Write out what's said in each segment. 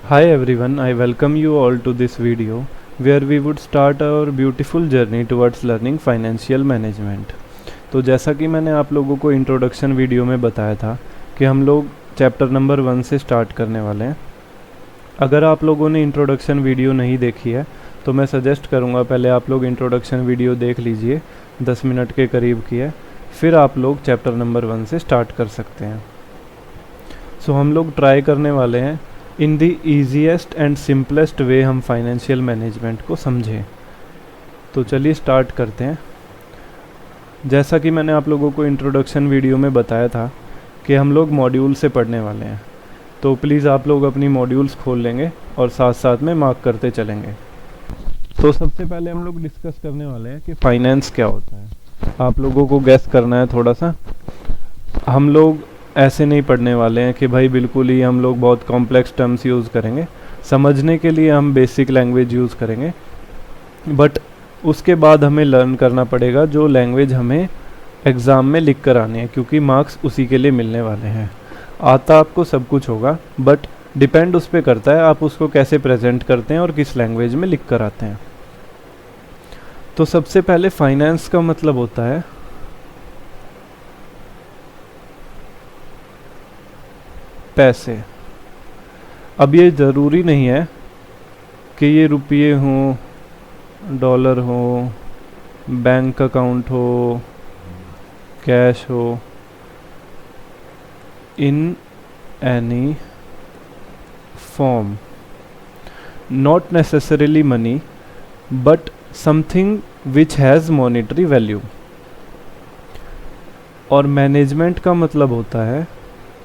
Hi everyone, I welcome you all to this video where we would start our beautiful journey towards learning financial management। तो जैसा कि मैंने आप लोगों को इंट्रोडक्शन वीडियो में बताया था कि हम लोग चैप्टर नंबर 1 से स्टार्ट करने वाले हैं। अगर आप लोगों ने इंट्रोडक्शन वीडियो नहीं देखी है तो मैं सजेस्ट करूँगा पहले आप लोग इंट्रोडक्शन वीडियो देख लीजिए, 10 मिनट के करीब की है, फिर आप लोग चैप्टर नंबर 1 से स्टार्ट कर सकते हैं। सो हम लोग ट्राई करने वाले हैं in the easiest and simplest way हम फाइनेंशियल मैनेजमेंट को समझें। तो चलिए स्टार्ट करते हैं। जैसा कि मैंने आप लोगों को इंट्रोडक्शन वीडियो में बताया था कि हम लोग मॉड्यूल से पढ़ने वाले हैं, तो प्लीज़ आप लोग अपनी मॉड्यूल्स खोल लेंगे और साथ साथ में मार्क करते चलेंगे। तो सबसे पहले हम लोग डिस्कस करने वाले हैं कि फाइनेंस क्या होता है। आप लोगों को गैस करना है थोड़ा सा। हम लोग ऐसे नहीं पढ़ने वाले हैं कि भाई बिल्कुल ही हम लोग बहुत कॉम्प्लेक्स टर्म्स यूज़ करेंगे। समझने के लिए हम बेसिक लैंग्वेज यूज़ करेंगे, बट उसके बाद हमें लर्न करना पड़ेगा जो लैंग्वेज हमें एग्ज़ाम में लिख कर आनी है, क्योंकि मार्क्स उसी के लिए मिलने वाले हैं। आता आपको सब कुछ होगा, बट डिपेंड उस पर करता है आप उसको कैसे प्रेजेंट करते हैं और किस लैंग्वेज में लिख कर आते हैं। तो सबसे पहले फाइनेंस का मतलब होता है पैसे। अब ये ज़रूरी नहीं है कि ये रुपये हों, डॉलर हो, बैंक अकाउंट हो, कैश हो। In any form, not necessarily money but something which has monetary value. और मैनेजमेंट का मतलब होता है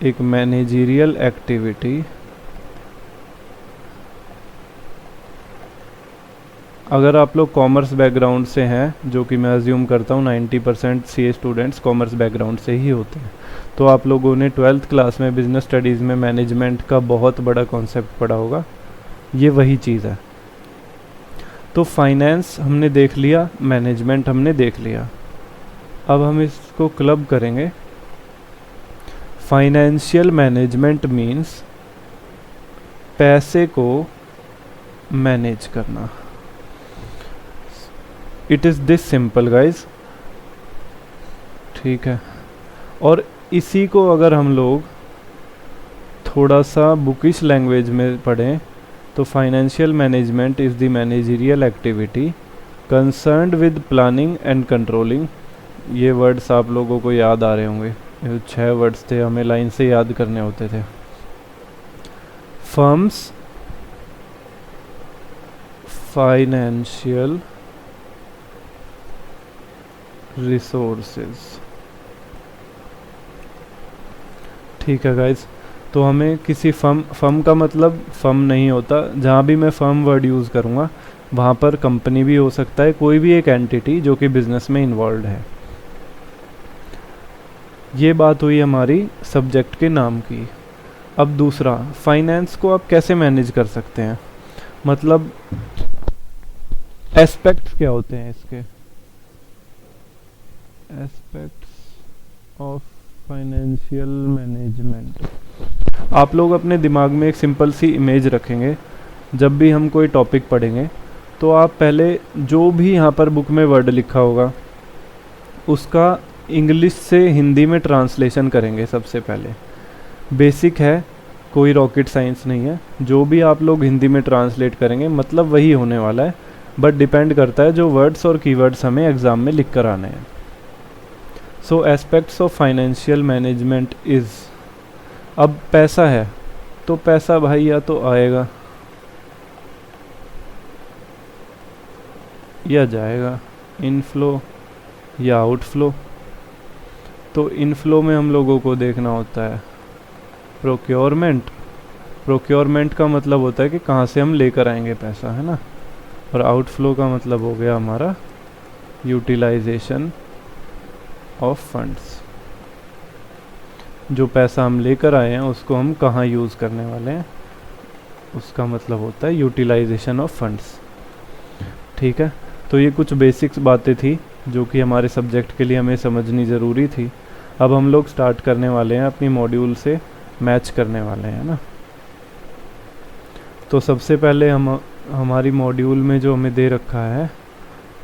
एक मैनेजरियल एक्टिविटी। अगर आप लोग कॉमर्स बैकग्राउंड से हैं, जो कि मैं अज्यूम करता हूँ 90% सीए स्टूडेंट्स कॉमर्स बैकग्राउंड से ही होते हैं, तो आप लोगों ने 12th क्लास में बिजनेस स्टडीज़ में मैनेजमेंट का बहुत बड़ा कॉन्सेप्ट पढ़ा होगा। ये वही चीज़ है। तो फाइनेंस हमने देख लिया, मैनेजमेंट हमने देख लिया। अब हम इसको क्लब करेंगे। फाइनेंशियल मैनेजमेंट मीन्स पैसे को मैनेज करना। It is this simple guys, ठीक है। और इसी को अगर हम लोग थोड़ा सा बुकिश लैंग्वेज में पढ़ें तो financial management is the managerial activity concerned with planning and controlling. ये वर्ड्स आप लोगों को याद आ रहे होंगे, 6 वर्ड्स थे, हमें लाइन से याद करने होते थे। फर्म्स फाइनेंशियल रिसोर्सेज, ठीक है गाइज। तो हमें किसी फर्म का मतलब फर्म नहीं होता, जहाँ भी मैं फर्म वर्ड यूज़ करूँगा वहाँ पर कंपनी भी हो सकता है, कोई भी एक एंटिटी जो कि बिजनेस में इन्वॉल्व है। ये बात हुई हमारी सब्जेक्ट के नाम की। अब दूसरा, फाइनेंस को आप कैसे मैनेज कर सकते हैं, मतलब एस्पेक्ट्स क्या होते हैं इसके। Aspects of financial management. आप लोग अपने दिमाग में एक सिंपल सी इमेज रखेंगे। जब भी हम कोई टॉपिक पढ़ेंगे तो आप पहले जो भी यहाँ पर बुक में वर्ड लिखा होगा उसका इंग्लिश से हिंदी में ट्रांसलेशन करेंगे। सबसे पहले बेसिक है, कोई रॉकेट साइंस नहीं है। जो भी आप लोग हिंदी में ट्रांसलेट करेंगे मतलब वही होने वाला है, बट डिपेंड करता है जो वर्ड्स और कीवर्ड्स हमें एग्ज़ाम में लिख कर आने हैं। So aspects of financial management is, अब पैसा है तो पैसा भाई या तो आएगा या जाएगा, इनफ्लो या आउटफ्लो। तो इनफ्लो में हम लोगों को देखना होता है प्रोक्योरमेंट। प्रोक्योरमेंट का मतलब होता है कि कहाँ से हम लेकर आएंगे पैसा, है ना। और आउटफ्लो का मतलब हो गया हमारा यूटिलाइजेशन ऑफ फंड्स। जो पैसा हम लेकर आए हैं उसको हम कहाँ यूज़ करने वाले हैं, उसका मतलब होता है यूटिलाइजेशन ऑफ फंड्स, ठीक है। तो ये कुछ बेसिक्स बातें थी जो कि हमारे सब्जेक्ट के लिए हमें समझनी ज़रूरी थी। अब हम लोग स्टार्ट करने वाले हैं, अपनी मॉड्यूल से मैच करने वाले हैं ना। तो सबसे पहले हमारी मॉड्यूल में जो हमें दे रखा है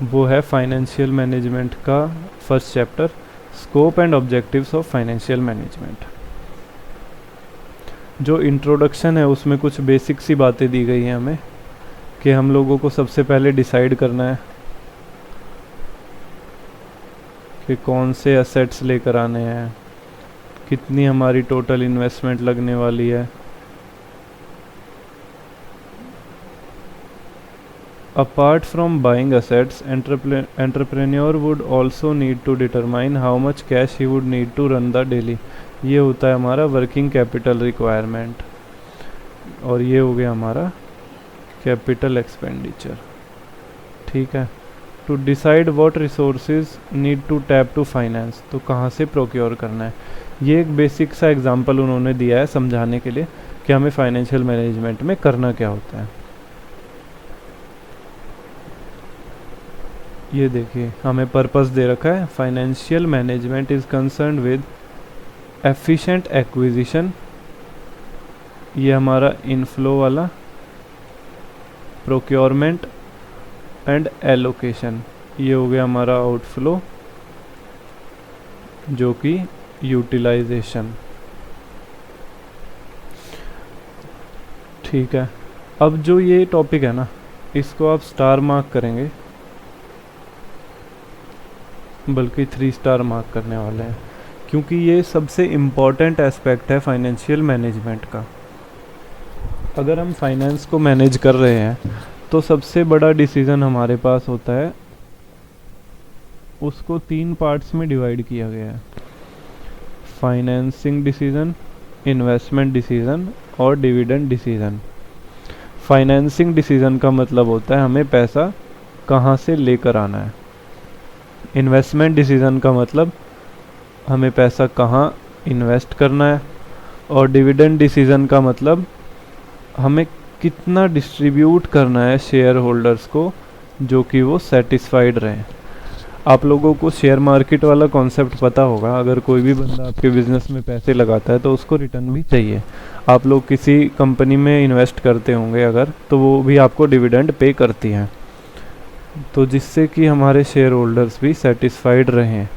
वो है फाइनेंशियल मैनेजमेंट का first chapter, scope and objectives of financial management. जो इंट्रोडक्शन है उसमें कुछ बेसिक सी बातें दी गई हैं हमें कि हम लोगों को सबसे पहले डिसाइड करना है कि कौन से एसेट्स लेकर आने हैं, कितनी हमारी टोटल इन्वेस्टमेंट लगने वाली है। Apart from buying assets, entrepreneur would also need to determine how much cash he would need to run the daily। ये होता है हमारा वर्किंग कैपिटल रिक्वायरमेंट, और ये हो गया हमारा कैपिटल एक्सपेंडिचर। ठीक है। To decide what resources need to tap to finance, तो कहाँ से प्रोक्योर करना है। ये एक बेसिक सा एग्जांपल उन्होंने दिया है समझाने के लिए कि हमें फाइनेंशियल मैनेजमेंट में करना क्या होता है। ये देखिए हमें पर्पस दे रखा है, financial management is concerned with efficient acquisition, ये हमारा इनफ्लो वाला, प्रोक्योरमेंट एंड एलोकेशन, ये हो गया हमारा आउटफ्लो जो कि यूटिलाइजेशन। ठीक है। अब जो ये टॉपिक है ना, इसको आप स्टार मार्क करेंगे, बल्कि 3 स्टार मार्क करने वाले हैं, क्योंकि ये सबसे इम्पॉर्टेंट एस्पेक्ट है फाइनेंशियल मैनेजमेंट का। अगर हम फाइनेंस को मैनेज कर रहे हैं तो सबसे बड़ा डिसीज़न हमारे पास होता है, उसको 3 पार्ट्स में डिवाइड किया गया है, फाइनेंसिंग डिसीज़न, इन्वेस्टमेंट डिसीज़न और डिविडेंड डिसीज़न। फाइनेंसिंग डिसीज़न का मतलब होता है हमें पैसा कहाँ से लेकर आना है। इन्वेस्टमेंट डिसीज़न का मतलब हमें पैसा कहाँ इन्वेस्ट करना है। और डिविडेंड डिसीज़न का मतलब हमें कितना डिस्ट्रीब्यूट करना है शेयर होल्डर्स को, जो कि वो सेटिस्फाइड रहें। आप लोगों को शेयर मार्केट वाला कॉन्सेप्ट पता होगा। अगर कोई भी बंदा आपके बिज़नेस में पैसे लगाता है तो उसको रिटर्न भी चाहिए। आप लोग किसी कंपनी में इन्वेस्ट करते होंगे अगर, तो वो भी आपको डिविडेंड पे करती हैं, तो जिससे कि हमारे शेयर होल्डर्स भी सेटिस्फाइड रहें।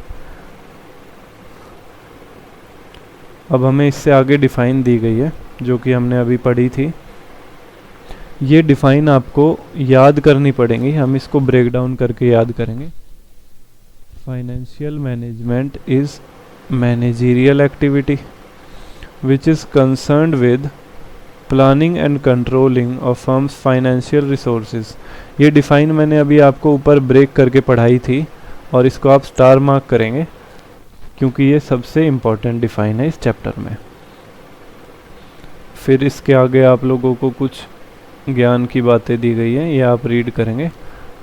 अब हमें इससे आगे डिफ़ाइन दी गई है जो कि हमने अभी पढ़ी थी। ये डिफ़ाइन आपको याद करनी पड़ेंगी, हम इसको ब्रेक डाउन करके याद करेंगे। Financial management is managerial activity which is concerned with planning and controlling of firms financial resources. ये डिफ़ाइन मैंने अभी आपको ऊपर ब्रेक करके पढ़ाई थी, और इसको आप स्टार मार्क करेंगे क्योंकि ये सबसे इम्पॉर्टेंट डिफ़ाइन है इस चैप्टर में। फिर इसके आगे आप लोगों को कुछ ज्ञान की बातें दी गई हैं, ये आप रीड करेंगे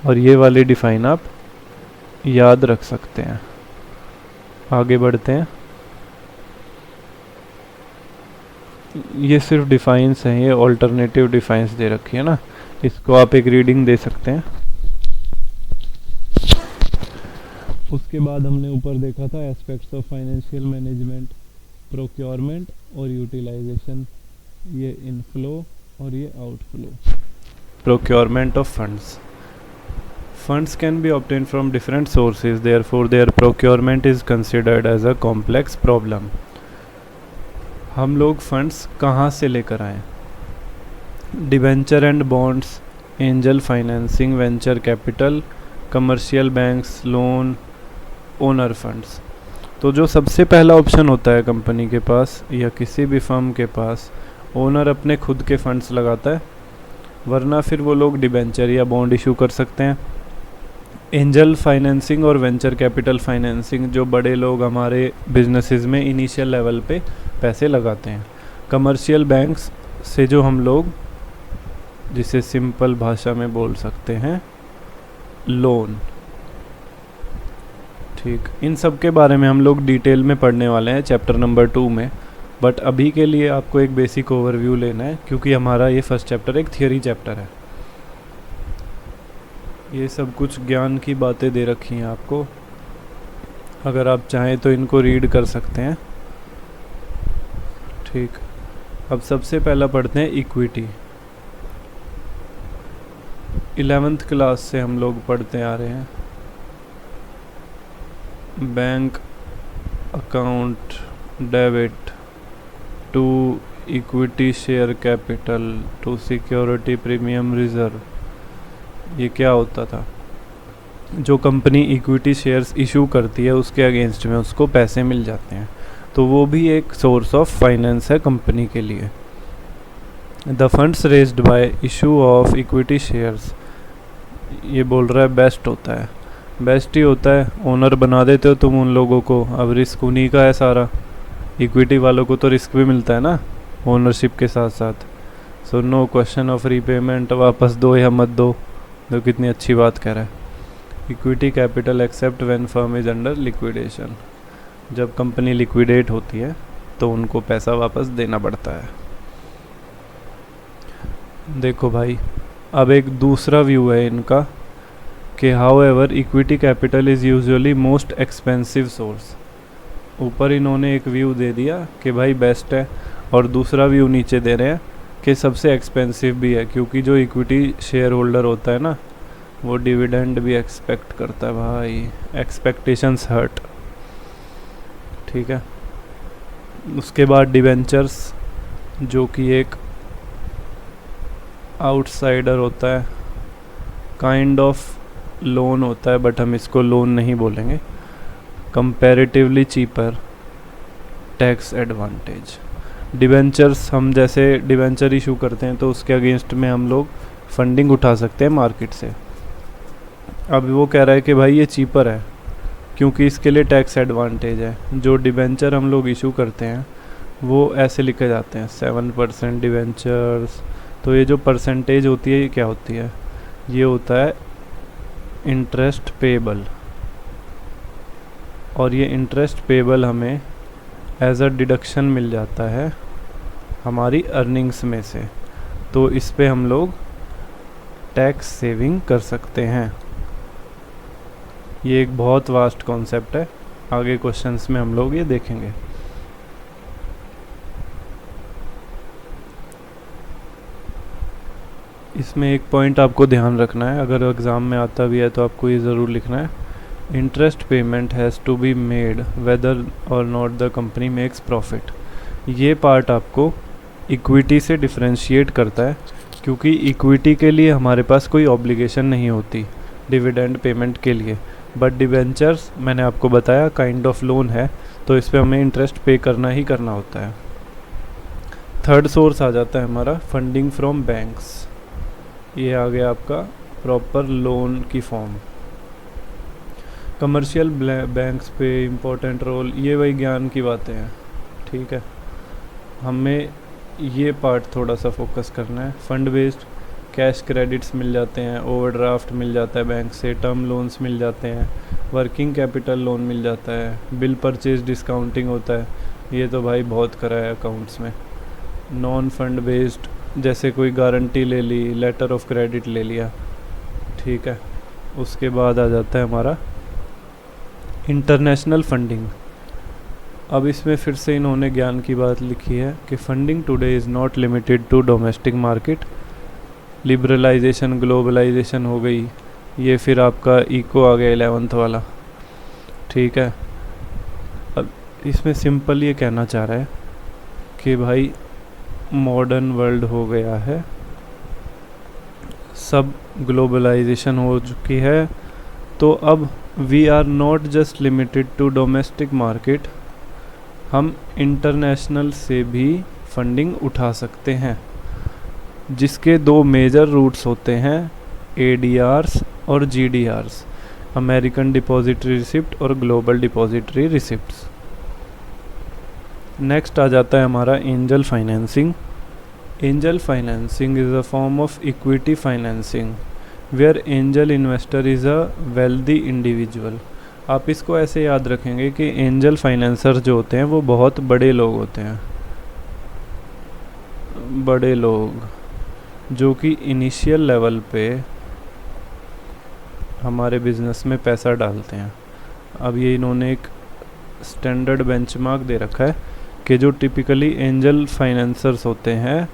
और ये वाले डिफ़ाइन आप याद रख सकते हैं। आगे बढ़ते हैं। ये सिर्फ डिफ़ाइंस हैं, ये ऑल्टरनेटिव डिफ़ाइंस दे रखी है ना, इसको आप एक रीडिंग दे सकते हैं। उसके बाद हमने ऊपर देखा था aspects of financial management, procurement और यूटिलाइजेशन, ये इनफ्लो और ये outflow. Procurement of funds. Funds can be obtained from different sources, therefore their procurement is considered as a complex problem। हम लोग फंड्स कहाँ से लेकर आएं? Debenture and bonds, angel financing, venture capital, commercial banks, loan, owner funds. तो जो सबसे पहला ऑप्शन होता है कंपनी के पास या किसी भी फर्म के पास, ओनर अपने खुद के फंड्स लगाता है, वरना फिर वो लोग डिबेंचर या बॉन्ड इशू कर सकते हैं। एंजल फाइनेंसिंग और वेंचर कैपिटल फाइनेंसिंग, जो बड़े लोग हमारे बिजनेसेस में इनिशियल लेवल पे पैसे लगाते हैं। कमर्शियल बैंक्स से जो हम लोग, जिसे सिंपल भाषा में बोल सकते हैं, लोन। ठीक, इन सब के बारे में हम लोग डिटेल में पढ़ने वाले हैं चैप्टर नंबर 2 में, बट अभी के लिए आपको एक बेसिक ओवरव्यू लेना है क्योंकि हमारा ये फर्स्ट चैप्टर एक थियरी चैप्टर है। ये सब कुछ ज्ञान की बातें दे रखी हैं आपको, अगर आप चाहें तो इनको रीड कर सकते हैं। ठीक, अब सबसे पहला पढ़ते हैं इक्विटी। 11th क्लास से हम लोग पढ़ते आ रहे हैं। Bank account debit to equity share capital to security premium reserve. ये क्या होता था? जो कंपनी इक्विटी शेयर्स इशू करती है उसके अगेंस्ट में उसको पैसे मिल जाते हैं, तो वो भी एक सोर्स ऑफ फाइनेंस है कंपनी के लिए। The funds raised bye issue of equity shares, ये बोल रहा है बेस्ट होता है, बेस्ट ही होता है। ओनर बना देते हो तुम उन लोगों को, अब रिस्क उन्हीं का है सारा। इक्विटी वालों को तो रिस्क भी मिलता है ना ओनरशिप के साथ साथ। So no question of repayment, वापस दो या मत दो, तो कितनी अच्छी बात कह रहा है। Equity capital except when firm is under liquidation, जब कंपनी लिक्विडेट होती है तो उनको पैसा वापस देना पड़ता है। देखो भाई, अब एक दूसरा व्यू है इनका कि how ever equity capital is usually most expensive source. ऊपर इन्होंने एक व्यू दे दिया कि भाई बेस्ट है, और दूसरा व्यू नीचे दे रहे हैं कि सबसे एक्सपेंसिव भी है, क्योंकि जो इक्विटी शेयर होल्डर होता है ना वो डिविडेंड भी एक्सपेक्ट करता है भाई, एक्सपेक्टेशंस हर्ट। ठीक है। उसके बाद डिवेंचर्स, जो कि एक आउटसाइडर होता है, काइंड ऑफ लोन होता है, बट हम इसको लोन नहीं बोलेंगे। Comparatively cheaper, tax advantage. Debentures, हम जैसे डिवेंचर इशू करते हैं तो उसके अगेंस्ट में हम लोग फंडिंग उठा सकते हैं मार्केट से। अब वो कह रहा है कि भाई ये चीपर है क्योंकि इसके लिए टैक्स एडवांटेज है। जो डिवेंचर हम लोग इशू करते हैं वो ऐसे लिखे जाते हैं 7% डिवेंचर्स। तो ये जो परसेंटेज होती है ये क्या होती है? ये होता है इंटरेस्ट पेबल, और ये इंटरेस्ट पेबल हमें एज अ डिडक्शन मिल जाता है हमारी अर्निंग्स में से, तो इस पे हम लोग टैक्स सेविंग कर सकते हैं। ये एक बहुत वास्ट कॉन्सेप्ट है, आगे क्वेश्चंस में हम लोग ये देखेंगे। इसमें एक पॉइंट आपको ध्यान रखना है, अगर एग्ज़ाम में आता भी है तो आपको ये ज़रूर लिखना है, interest payment has to be made whether और not the company makes profit. ये पार्ट आपको इक्विटी से डिफरेंशिएट करता है, क्योंकि इक्विटी के लिए हमारे पास कोई ऑब्लिगेशन नहीं होती डिविडेंड पेमेंट के लिए, बट डिवेंचर्स मैंने आपको बताया काइंड ऑफ लोन है, तो इस पर हमें इंटरेस्ट पे करना ही करना होता है। थर्ड सोर्स आ जाता है हमारा फंडिंग फ्रॉम बैंक्स। ये आ गया आपका प्रॉपर लोन की फॉर्म। कमर्शियल बैंक्स पे इम्पोर्टेंट रोल, ये वही ज्ञान की बातें हैं। ठीक है, हमें ये पार्ट थोड़ा सा फोकस करना है। फंड बेस्ड कैश क्रेडिट्स मिल जाते हैं, ओवरड्राफ्ट मिल जाता है बैंक से, टर्म लोन्स मिल जाते हैं, वर्किंग कैपिटल लोन मिल जाता है, बिल परचेज डिस्काउंटिंग होता है, ये तो भाई बहुत करा है अकाउंट्स में। नॉन फंड बेस्ड, जैसे कोई गारंटी ले ली, लेटर ऑफ क्रेडिट ले लिया। ठीक है, उसके बाद आ जाता है हमारा इंटरनेशनल फंडिंग। अब इसमें फिर से इन्होंने ज्ञान की बात लिखी है कि funding today is not limited to domestic market. Liberalisation, globalisation हो गई, ये फिर आपका इको आ गया 11th वाला। ठीक है, अब इसमें सिंपल ये कहना चाह रहा है कि भाई मॉडर्न वर्ल्ड हो गया है, सब ग्लोबलाइजेशन हो चुकी है, तो अब we are not just limited to domestic market, हम इंटरनेशनल से भी फंडिंग उठा सकते हैं, जिसके दो मेजर रूट्स होते हैं, ADRs और GDRs, अमेरिकन डिपॉजिटरी रिसिप्ट और ग्लोबल डिपॉजिटरी रिसिप्ट्स। नेक्स्ट आ जाता है हमारा angel financing. Angel financing is a form of equity financing where angel investor is a wealthy individual. आप इसको ऐसे याद रखेंगे कि एंजल फाइनेंसर जो होते हैं वो बहुत बड़े लोग होते हैं, बड़े लोग जो कि इनिशियल लेवल पे हमारे बिज़नेस में पैसा डालते हैं। अब ये इन्होंने एक स्टैंडर्ड बेंचमार्क दे रखा है कि जो टिपिकली एंजल फाइनेंसर्स होते हैं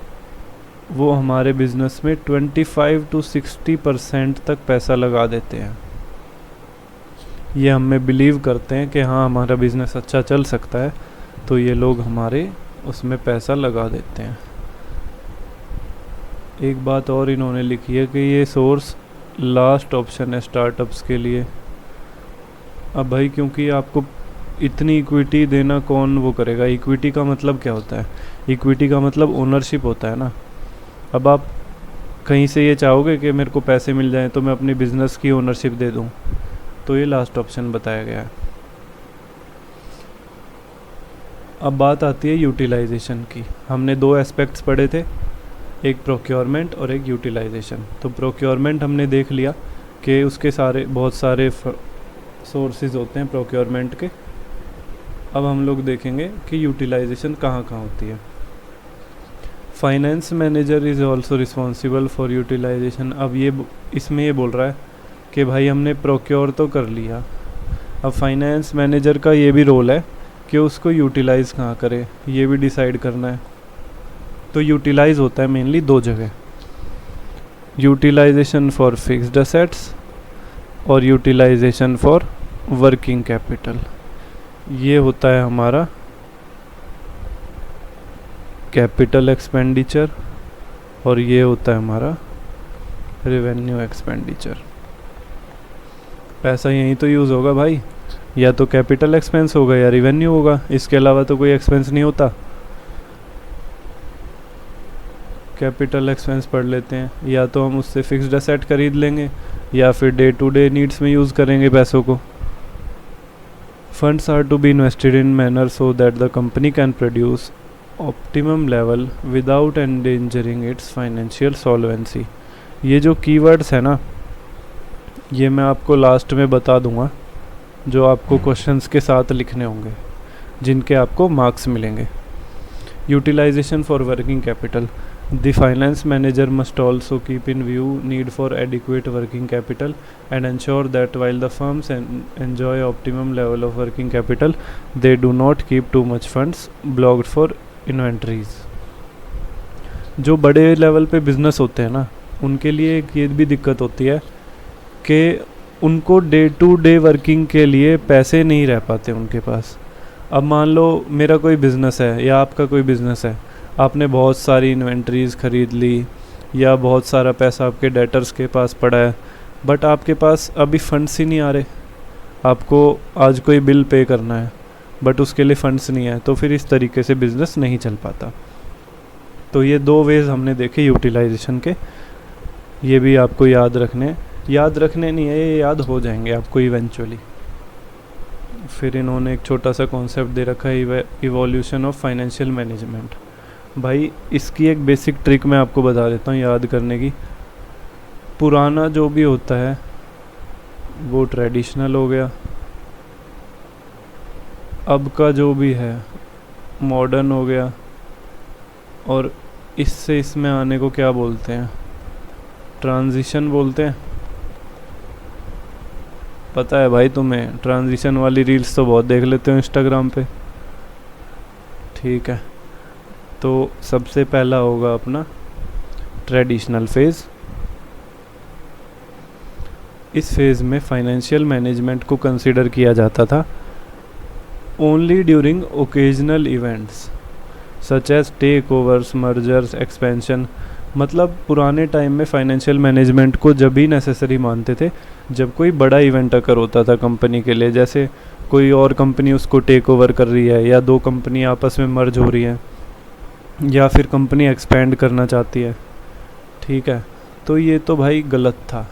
वो हमारे बिजनेस में 25 to 60% तक पैसा लगा देते हैं। ये हमें बिलीव करते हैं कि हाँ हमारा बिज़नेस अच्छा चल सकता है, तो ये लोग हमारे उसमें पैसा लगा देते हैं। एक बात और इन्होंने लिखी है कि ये सोर्स लास्ट ऑप्शन है स्टार्टअप्स के लिए। अब भाई क्योंकि आपको इतनी इक्विटी देना कौन वो करेगा। इक्विटी का मतलब क्या होता है? इक्विटी का मतलब ओनरशिप होता है ना। अब आप कहीं से ये चाहोगे कि मेरे को पैसे मिल जाएं तो मैं अपनी बिज़नेस की ओनरशिप दे दूं, तो ये लास्ट ऑप्शन बताया गया है। अब बात आती है यूटिलाइजेशन की। हमने दो एस्पेक्ट्स पढ़े थे, एक प्रोक्योरमेंट और एक यूटिलाइजेशन। तो प्रोक्योरमेंट हमने देख लिया कि उसके बहुत सारे सोर्सेज होते हैं प्रोक्योरमेंट के। अब हम लोग देखेंगे कि यूटिलाइजेशन कहाँ कहाँ होती है। Finance manager is also responsible for utilisation. अब ये इसमें ये बोल रहा है कि भाई हमने प्रोक्योर तो कर लिया, अब फाइनेंस मैनेजर का ये भी रोल है कि उसको यूटिलाइज़ कहाँ करे, ये भी डिसाइड करना है। तो यूटिलाइज़ होता है मेनली दो जगह, यूटिलाइजेशन फॉर फिक्स्ड असेट्स और यूटिलाइजेशन फॉर वर्किंग कैपिटल। ये होता है हमारा कैपिटल एक्सपेंडिचर और ये होता है हमारा रेवेन्यू एक्सपेंडिचर। पैसा यहीं तो यूज़ होगा भाई, या तो कैपिटल एक्सपेंस होगा या रेवेन्यू होगा, इसके अलावा तो कोई एक्सपेंस नहीं होता। कैपिटल एक्सपेंस पढ़ लेते हैं, या तो हम उससे फिक्स्ड असेट खरीद लेंगे या फिर डे टू डे नीड्स में यूज़ करेंगे पैसों को। Funds are to be invested in manner so that the company can produce optimum level without endangering its financial solvency. ये जो कीवर्ड्स है ना, ये मैं आपको लास्ट में बता दूंगा, जो आपको क्वेश्चंस के साथ लिखने होंगे, जिनके आपको मार्क्स मिलेंगे। Utilisation for working capital. The finance manager must also keep in view need for adequate working capital and ensure that while the firms enjoy optimum level of working capital they do not keep too much funds blocked for inventories. जो बड़े level पे business होते हैं ना, उनके लिए एक ये भी दिक्कत होती है कि उनको डे टू डे वर्किंग के लिए पैसे नहीं रह पाते उनके पास। अब मान लो मेरा कोई बिज़नेस है या आपका कोई बिज़नेस है, आपने बहुत सारी इन्वेंट्रीज़ ख़रीद ली या बहुत सारा पैसा आपके डेटर्स के पास पड़ा है, बट आपके पास अभी फंड्स ही नहीं आ रहे। आपको आज कोई बिल पे करना है बट उसके लिए फंड्स नहीं है, तो फिर इस तरीके से बिज़नेस नहीं चल पाता। तो ये दो वेज हमने देखे यूटिलाइजेशन के, ये भी आपको याद रखने नहीं है, ये याद हो जाएंगे आपको इवेंचुअली। फिर इन्होंने एक छोटा सा कॉन्सेप्ट दे रखा है, इवोल्यूशन ऑफ फाइनेंशियल मैनेजमेंट। भाई इसकी एक बेसिक ट्रिक मैं आपको बता देता हूँ याद करने की। पुराना जो भी होता है वो ट्रेडिशनल हो गया, अब का जो भी है मॉडर्न हो गया, और इससे इसमें आने को क्या बोलते हैं? ट्रांजिशन बोलते हैं। पता है भाई तुम्हें, ट्रांजिशन वाली रील्स तो बहुत देख लेते हो इंस्टाग्राम पे। ठीक है, तो सबसे पहला होगा अपना ट्रेडिशनल फेज़। इस फेज़ में फाइनेंशियल मैनेजमेंट को कंसिडर किया जाता था only during occasional events such as takeovers, mergers, expansion. मतलब पुराने टाइम में फाइनेंशियल मैनेजमेंट को जब भी नेसेसरी मानते थे जब कोई बड़ा इवेंट अकर होता था कंपनी के लिए, जैसे कोई और कंपनी उसको टेक ओवर कर रही है, या दो कंपनी आपस में मर्ज हो रही है, या फिर कंपनी एक्सपेंड करना चाहती है। ठीक है, तो ये तो भाई गलत था।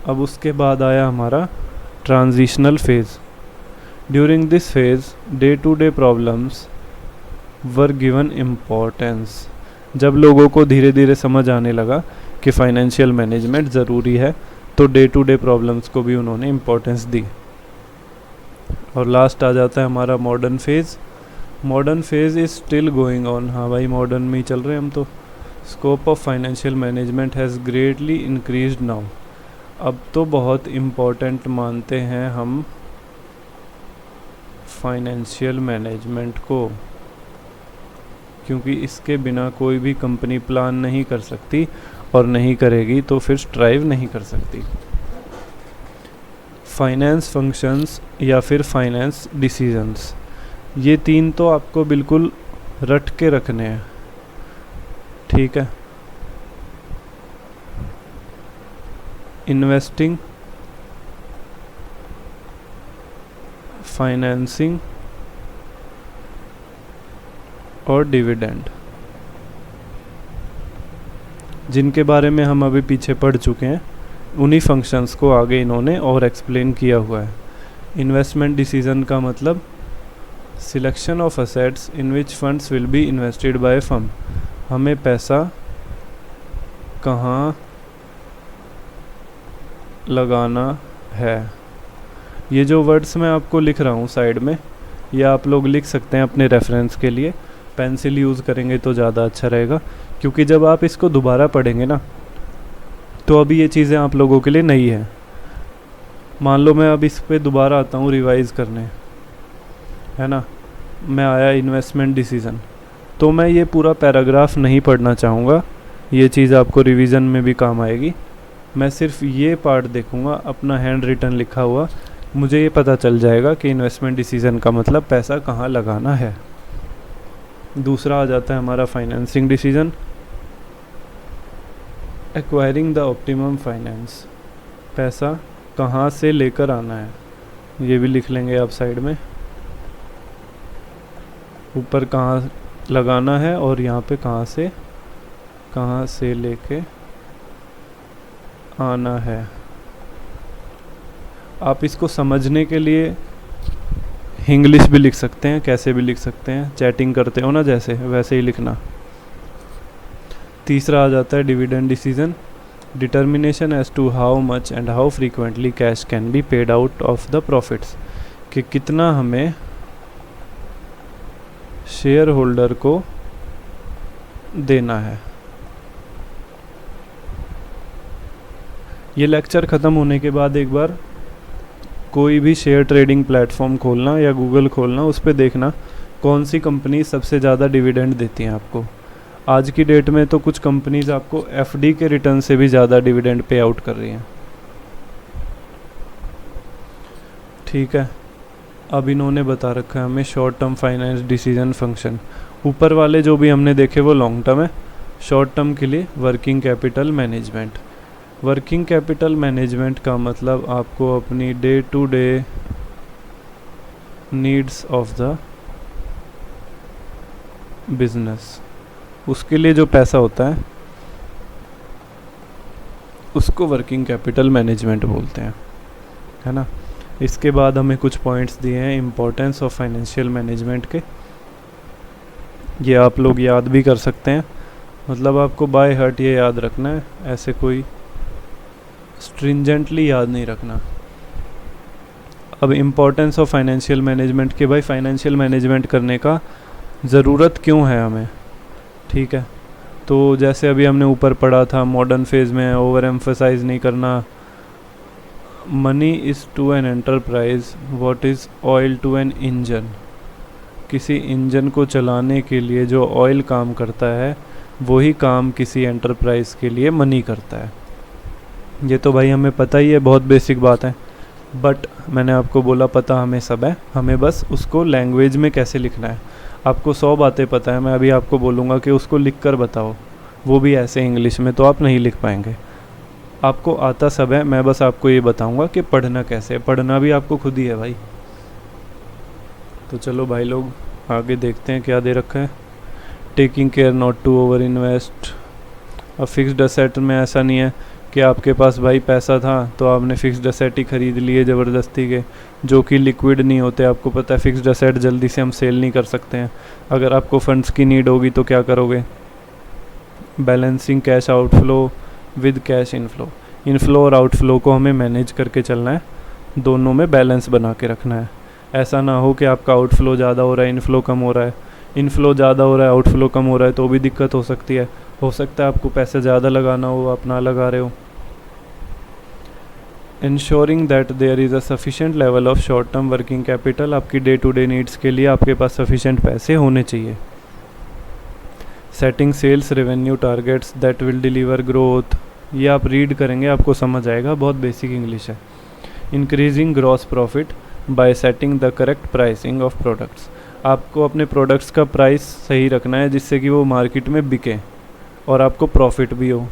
अब उसके बाद आया हमारा transitional phase. During this phase day to day problems were given importance. जब लोगों को धीरे धीरे समझ आने लगा कि फाइनेंशियल मैनेजमेंट ज़रूरी है, तो डे टू डे प्रॉब्लम्स को भी उन्होंने इम्पोर्टेंस दी। और लास्ट आ जाता है हमारा modern phase. Modern phase is still going on. हाँ भाई, मॉडर्न में ही चल रहे हैं हम तो। Scope of financial management has greatly increased now. अब तो बहुत इम्पोर्टेंट मानते हैं हम फाइनेंशियल मैनेजमेंट को। क्योंकि इसके बिना कोई भी कंपनी प्लान नहीं कर सकती, और नहीं करेगी तो फिर स्ट्राइव नहीं कर सकती। फाइनेंस फंक्शंस या फिर फाइनेंस डिसीजंस, ये 3 तो आपको बिल्कुल रट के रखने हैं, ठीक है। इन्वेस्टिंग, फाइनेंसिंग और डिविडेंड, जिनके बारे में हम अभी पीछे पढ़ चुके हैं, उन्हीं फंक्शंस को आगे इन्होंने और एक्सप्लेन किया हुआ है। इन्वेस्टमेंट डिसीजन का मतलब selection of assets in which funds will be invested by firm, हमें पैसा कहाँ लगाना है। ये जो वर्ड्स मैं आपको लिख रहा हूँ साइड में, ये आप लोग लिख सकते हैं अपने रेफरेंस के लिए। पेंसिल यूज़ करेंगे तो ज़्यादा अच्छा रहेगा, क्योंकि जब आप इसको दोबारा पढ़ेंगे ना, तो अभी ये चीज़ें आप लोगों के लिए नई है। मान लो मैं अब इस पे दोबारा आता हूँ रिवाइज़ करने, है ना, मैं आया इन्वेस्टमेंट डिसीज़न, तो मैं ये पूरा पैराग्राफ नहीं पढ़ना चाहूँगा, ये चीज़ आपको रिवीजन में भी काम आएगी। मैं सिर्फ ये पार्ट देखूँगा, अपना हैंड रिटन लिखा हुआ, मुझे ये पता चल जाएगा कि इन्वेस्टमेंट डिसीज़न का मतलब पैसा कहाँ लगाना है। दूसरा आ जाता है हमारा financing decision, acquiring the optimum finance, पैसा कहाँ से लेकर आना है, ये भी लिख लेंगे आप साइड में, ऊपर कहाँ लगाना है और यहाँ पे कहाँ से लेके आना है। आप इसको समझने के लिए इंग्लिश भी लिख सकते हैं, कैसे भी लिख सकते हैं, चैटिंग करते हो ना जैसे, वैसे ही लिखना। तीसरा आ जाता है dividend decision, determination as to how much and how frequently cash can be paid out of the profits, कि कितना हमें शेयर होल्डर को देना है। ये लेक्चर ख़त्म होने के बाद एक बार कोई भी शेयर ट्रेडिंग प्लेटफॉर्म खोलना या गूगल खोलना, उस पर देखना कौन सी कंपनी सबसे ज़्यादा डिविडेंड देती हैं आपको। आज की डेट में तो कुछ कंपनीज आपको एफडी के रिटर्न से भी ज़्यादा डिविडेंड पे आउट कर रही हैं, ठीक है। अब इन्होंने बता रखा है हमें short term finance decision function. ऊपर वाले जो भी हमने देखे वो लॉन्ग टर्म है, शॉर्ट टर्म के लिए working capital management. Working capital management का मतलब आपको अपनी day to day needs of the business, उसके लिए जो पैसा होता है उसको वर्किंग कैपिटल मैनेजमेंट बोलते हैं, है ना। इसके बाद हमें कुछ पॉइंट्स दिए हैं इम्पोर्टेंस ऑफ फाइनेंशियल मैनेजमेंट के, ये आप लोग याद भी कर सकते हैं, मतलब आपको बाय हार्ट ये याद रखना है, ऐसे कोई स्ट्रिंजेंटली याद नहीं रखना। अब इम्पोर्टेंस ऑफ फाइनेंशियल मैनेजमेंट के, भाई फाइनेंशियल मैनेजमेंट करने का ज़रूरत क्यों है हमें, ठीक है। तो जैसे अभी हमने ऊपर पढ़ा था, मॉडर्न फेज़ में ओवर एम्फसाइज नहीं करना, money is to an enterprise what is oil to an engine, किसी इंजन को चलाने के लिए जो ऑयल काम करता है वही काम किसी एंटरप्राइज के लिए मनी करता है। ये तो भाई हमें पता ही है, बहुत बेसिक बात है, बट मैंने आपको बोला पता हमें सब है, हमें बस उसको लैंग्वेज में कैसे लिखना है। आपको 100 बातें पता है, मैं अभी आपको बोलूँगा कि उसको लिख कर बताओ, वो भी ऐसे इंग्लिश में, तो आप नहीं लिख पाएंगे। आपको आता सब है, मैं बस आपको ये बताऊँगा कि पढ़ना कैसे है, पढ़ना भी आपको खुद ही है भाई। तो चलो भाई लोग आगे देखते हैं क्या दे रखा है। Taking care not to overinvest. अब फिक्स्ड असेट में ऐसा नहीं है कि आपके पास भाई पैसा था तो आपने फिक्स्ड असेट ही ख़रीद लिए ज़बरदस्ती के, जो कि लिक्विड नहीं होते। आपको पता है फिक्स्ड असेट जल्दी से हम सेल नहीं कर सकते हैं। अगर आपको फंड्स की नीड होगी तो क्या करोगे, balancing cash outflow with cash inflow. Inflow और आउटफ्लो को हमें मैनेज करके चलना है, दोनों में बैलेंस बना के रखना है। ऐसा ना हो कि आपका आउटफ्लो ज़्यादा हो रहा है, इनफ्लो कम हो रहा है, इनफ्लो ज़्यादा हो रहा है, आउटफ्लो कम हो रहा है, तो भी दिक्कत हो सकती है। हो सकता है आपको पैसे ज़्यादा लगाना हो, आप ना लगा रहे हो। Ensuring that there is a sufficient level of short term working capital. आपकी डे टू डे नीड्स के लिए आपके पास सफिशेंट पैसे होने चाहिए। Setting sales revenue targets that will deliver growth, ये आप रीड करेंगे आपको समझ आएगा, बहुत बेसिक इंग्लिश है। Increasing gross profit by setting the correct pricing of products, आपको अपने प्रोडक्ट्स का प्राइस सही रखना है जिससे कि वो मार्केट में बिके और आपको प्रॉफिट भी हो।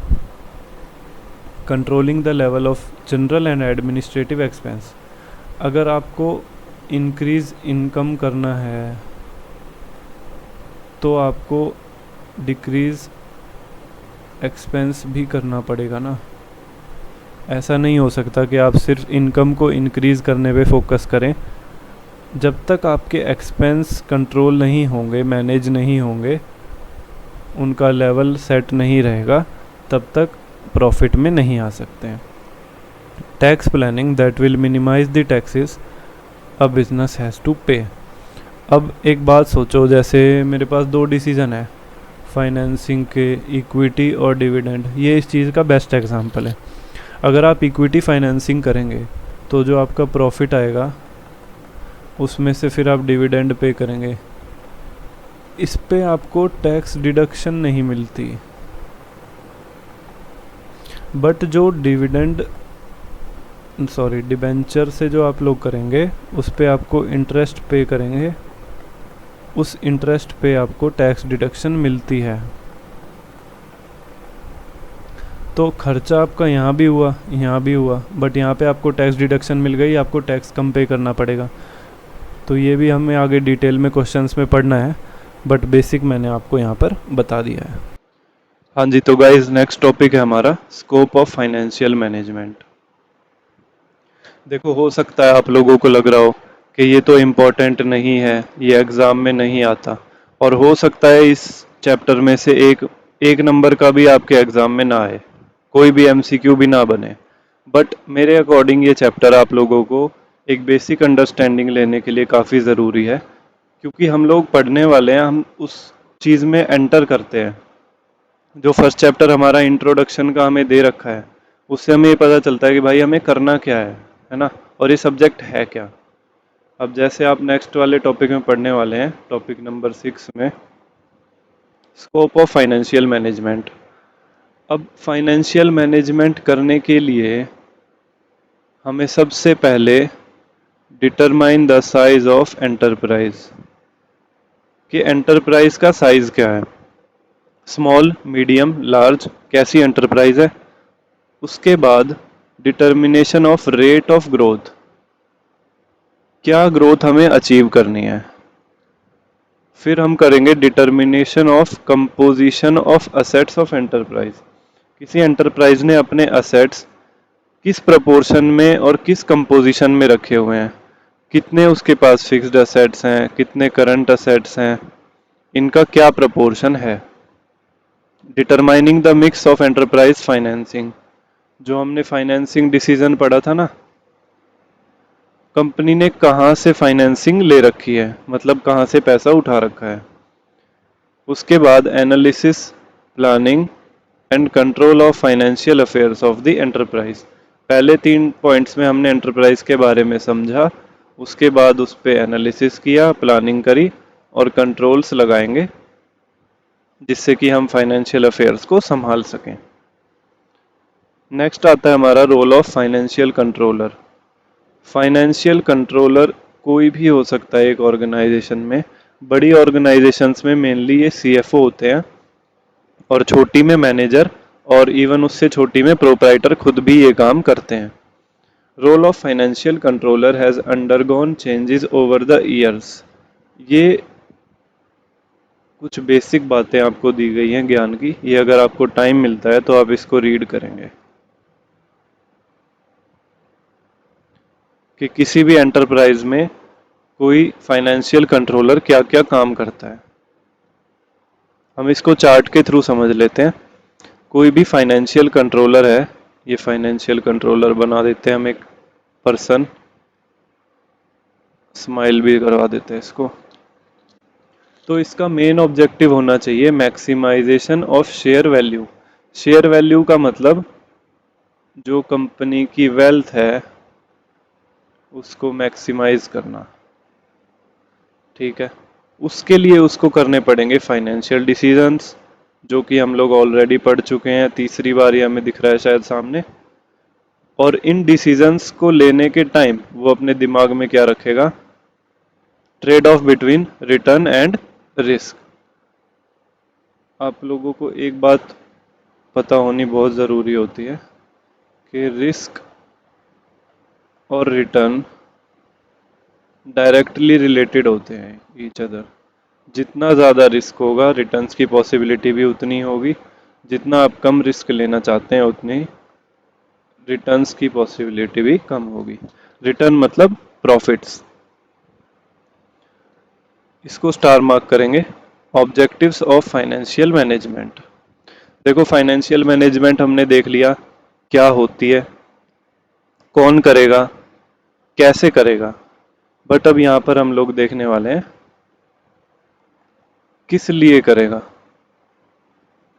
Controlling the level of general and administrative expense, अगर आपको इंक्रीज़ इनकम करना है तो आपको डिक्रीज़ एक्सपेंस भी करना पड़ेगा ना। ऐसा नहीं हो सकता कि आप सिर्फ इनकम को इंक्रीज़ करने पे फोकस करें। जब तक आपके एक्सपेंस कंट्रोल नहीं होंगे, मैनेज नहीं होंगे, उनका लेवल सेट नहीं रहेगा, तब तक प्रॉफिट में नहीं आ सकते हैं। Tax planning that will minimise the taxes a business has to pay, अब एक बात सोचो, जैसे मेरे पास दो डिसीज़न है फाइनेंसिंग के, इक्विटी और डिविडेंड, ये इस चीज़ का बेस्ट एग्जांपल है। अगर आप इक्विटी फाइनेंसिंग करेंगे तो जो आपका प्रॉफिट आएगा उसमें से फिर आप डिविडेंड पे करेंगे, इस पे आपको टैक्स डिडक्शन नहीं मिलती। बट जो डिबेंचर से जो आप लोग करेंगे उस पे आपको इंटरेस्ट पे करेंगे, उस इंटरेस्ट पे आपको टैक्स डिडक्शन मिलती है। तो खर्चा आपका यहाँ भी हुआ, यहाँ भी हुआ, बट यहाँ पे आपको टैक्स डिडक्शन मिल गई, आपको टैक्स कम पे करना पड़ेगा। तो ये भी हमें आगे डिटेल में क्वेश्चंस में पढ़ना है, बट बेसिक मैंने आपको यहाँ पर बता दिया है। हाँ जी, तो गाइस नेक्स्ट टॉपिक है हमारा स्कोप ऑफ फाइनेंशियल मैनेजमेंट। देखो, हो सकता है आप लोगों को लग रहा हो कि ये तो इम्पोर्टेंट नहीं है, ये एग्ज़ाम में नहीं आता, और हो सकता है इस चैप्टर में से एक नंबर का भी आपके एग्ज़ाम में ना आए, कोई भी एमसीक्यू भी ना बने। बट मेरे अकॉर्डिंग ये चैप्टर आप लोगों को एक बेसिक अंडरस्टैंडिंग लेने के लिए काफ़ी ज़रूरी है, क्योंकि हम लोग पढ़ने वाले हैं, हम उस चीज़ में एंटर करते हैं। जो फर्स्ट चैप्टर हमारा इंट्रोडक्शन का हमें दे रखा है, उससे हमें ये पता चलता है कि भाई हमें करना क्या है ना, और ये सब्जेक्ट है क्या। अब जैसे आप नेक्स्ट वाले टॉपिक में पढ़ने वाले हैं, टॉपिक नंबर 6 में स्कोप ऑफ फाइनेंशियल मैनेजमेंट। अब फाइनेंशियल मैनेजमेंट करने के लिए हमें सबसे पहले determine the size of enterprise, कि एंटरप्राइज का साइज क्या है, स्मॉल, मीडियम, लार्ज, कैसी एंटरप्राइज है। उसके बाद determination of rate of growth, क्या ग्रोथ हमें अचीव करनी है। फिर हम करेंगे determination of composition of assets of enterprise, किसी एंटरप्राइज ने अपने असेट्स किस प्रपोर्शन में और किस कंपोजिशन में रखे हुए हैं, कितने उसके पास फिक्स्ड असेट्स हैं, कितने करंट असेट्स हैं, इनका क्या प्रपोर्शन है। Determining the mix of enterprise financing, जो हमने फाइनेंसिंग डिसीजन पढ़ा था ना, कंपनी ने कहाँ से फाइनेंसिंग ले रखी है, मतलब कहाँ से पैसा उठा रखा है। उसके बाद analysis, planning and control of financial affairs of the enterprise. पहले 3 पॉइंट्स में हमने एंटरप्राइज के बारे में समझा, उसके बाद उस पर एनालिसिस किया, प्लानिंग करी और कंट्रोल्स लगाएंगे जिससे कि हम फाइनेंशियल अफेयर्स को संभाल सकें। नेक्स्ट आता है हमारा role of financial controller. Financial controller कोई भी हो सकता है एक ऑर्गेनाइजेशन में। बड़ी ऑर्गेनाइजेशंस में मेनली ये सीएफओ होते हैं, और छोटी में मैनेजर, और इवन उससे छोटी में प्रोप्राइटर खुद भी ये काम करते हैं। Role of financial controller has undergone changes over the years, ये कुछ बेसिक बातें आपको दी गई हैं ज्ञान की, ये अगर आपको टाइम मिलता है तो आप इसको रीड करेंगे कि किसी भी एंटरप्राइज में कोई फाइनेंशियल कंट्रोलर क्या क्या काम करता है। हम इसको चार्ट के थ्रू समझ लेते हैं। कोई भी फाइनेंशियल कंट्रोलर है, ये फाइनेंशियल कंट्रोलर बना देते हैं हम एक पर्सन, स्माइल भी करवा देते हैं इसको। तो इसका मेन ऑब्जेक्टिव होना चाहिए maximisation of share value. Share value का मतलब जो कंपनी की वेल्थ है उसको मैक्सिमाइज करना, ठीक है। उसके लिए उसको करने पड़ेंगे फाइनेंशियल डिसीजंस, जो कि हम लोग ऑलरेडी पढ़ चुके हैं, तीसरी बार ये हमें दिख रहा है शायद सामने। और इन डिसीजंस को लेने के टाइम वो अपने दिमाग में क्या रखेगा, trade off between return and risk. आप लोगों को एक बात पता होनी बहुत ज़रूरी होती है कि रिस्क और रिटर्न डायरेक्टली रिलेटेड होते हैं ईच अदर। जितना ज़्यादा रिस्क होगा रिटर्न्स की पॉसिबिलिटी भी उतनी होगी, जितना आप कम रिस्क लेना चाहते हैं उतनी रिटर्न्स की पॉसिबिलिटी भी कम होगी। रिटर्न मतलब प्रॉफिट्स। इसको स्टार मार्क करेंगे। Objectives of financial management. देखो फाइनेंशियल मैनेजमेंट हमने देख लिया क्या होती है, कौन करेगा, कैसे करेगा। बट अब यहाँ पर हम लोग देखने वाले हैं किस लिए करेगा।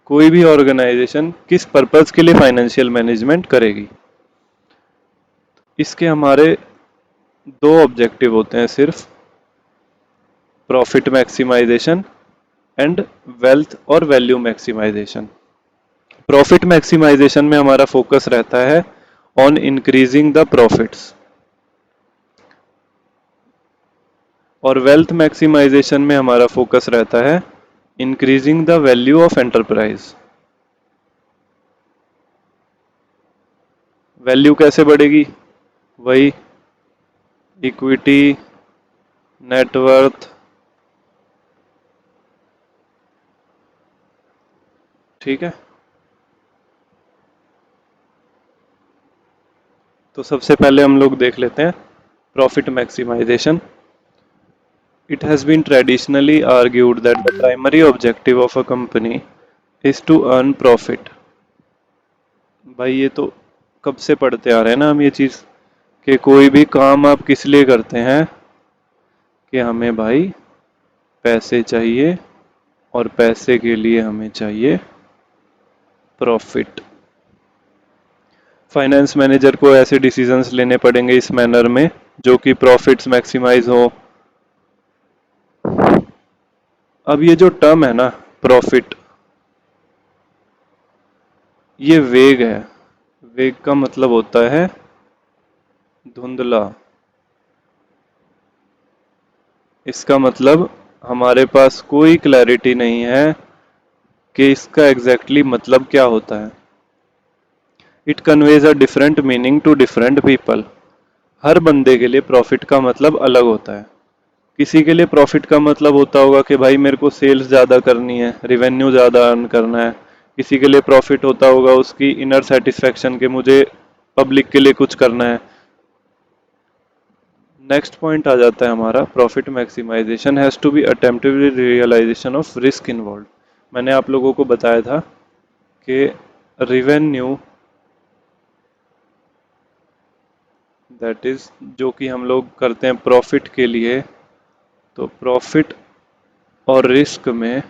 कोई भी ऑर्गेनाइजेशन किस पर्पज के लिए फाइनेंशियल मैनेजमेंट करेगी। इसके हमारे दो ऑब्जेक्टिव होते हैं सिर्फ, प्रॉफिट मैक्सिमाइजेशन एंड वेल्थ और वैल्यू मैक्सिमाइजेशन। प्रॉफिट मैक्सिमाइजेशन में हमारा फोकस रहता है ऑन इंक्रीजिंग द प्रॉफिट्स, और वेल्थ मैक्सिमाइजेशन में हमारा फोकस रहता है increasing the value of enterprise. Value कैसे बढ़ेगी, वही इक्विटी, नेटवर्थ, ठीक है। तो सबसे पहले हम लोग देख लेते हैं profit maximisation. It has been traditionally argued that the primary objective of a company is to earn profit। भाई ये तो कब से पढ़ते आ रहे हैं ना हम ये चीज़, कि कोई भी काम आप किस लिए करते हैं, कि हमें भाई पैसे चाहिए और पैसे के लिए हमें चाहिए प्रॉफिट। फाइनेंस मैनेजर को ऐसे डिसीजंस लेने पड़ेंगे इस मैनर में जो कि प्रॉफिट्स मैक्सिमाइज हो। अब ये जो टर्म है ना प्रॉफिट, ये वेग है। वेग का मतलब होता है धुंधला। इसका मतलब हमारे पास कोई क्लैरिटी नहीं है कि इसका एग्जैक्टली मतलब क्या होता है। It conveys a different meaning to different people. हर बंदे के लिए प्रॉफिट का मतलब अलग होता है। किसी के लिए प्रॉफिट का मतलब होता होगा कि भाई मेरे को सेल्स ज़्यादा करनी है, रिवेन्यू ज़्यादा अर्न करना है। किसी के लिए प्रॉफिट होता होगा उसकी इनर सेटिस्फैक्शन के मुझे पब्लिक के लिए कुछ करना है। नेक्स्ट पॉइंट आ जाता है हमारा, profit maximisation has to be attemptive realisation of risk involve. मैंने आप लोगों को बताया था कि रिवेन्यू दैट इज जो कि हम लोग करते हैं प्रॉफिट के लिए, तो प्रॉफिट और रिस्क में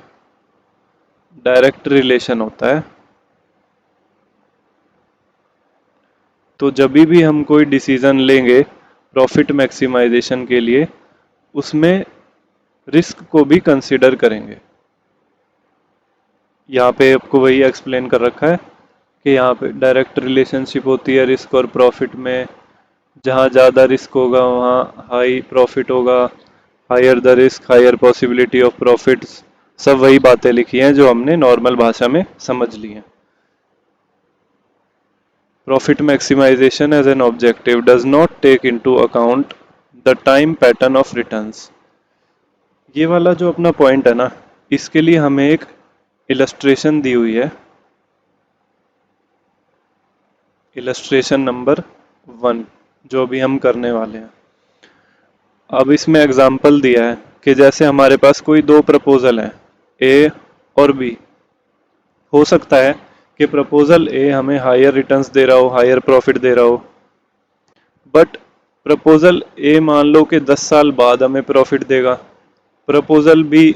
डायरेक्ट रिलेशन होता है। तो जब भी हम कोई डिसीजन लेंगे प्रॉफिट मैक्सिमाइजेशन के लिए, उसमें रिस्क को भी कंसिडर करेंगे। यहाँ पे आपको वही एक्सप्लेन कर रखा है कि यहाँ पे डायरेक्ट रिलेशनशिप होती है रिस्क और प्रॉफिट में। जहाँ ज़्यादा रिस्क होगा वहाँ हाई प्रॉफिट होगा, higher the risk higher possibility of profits. सब वही बातें लिखी हैं जो हमने नॉर्मल भाषा में समझ ली हैं। Profit maximization as an objective does not take into account the time pattern of returns। ये वाला जो अपना पॉइंट है ना, इसके लिए हमें एक इलस्ट्रेशन दी हुई है, इलस्ट्रेशन नंबर 1 जो अभी हम करने वाले हैं। अब इसमें एग्जाम्पल दिया है कि जैसे हमारे पास कोई दो प्रपोजल हैं ए और बी। हो सकता है कि प्रपोजल ए हमें हायर रिटर्न्स दे रहा हो, हायर प्रॉफिट दे रहा हो, बट प्रपोजल ए मान लो कि 10 साल बाद हमें प्रॉफिट देगा। प्रपोजल बी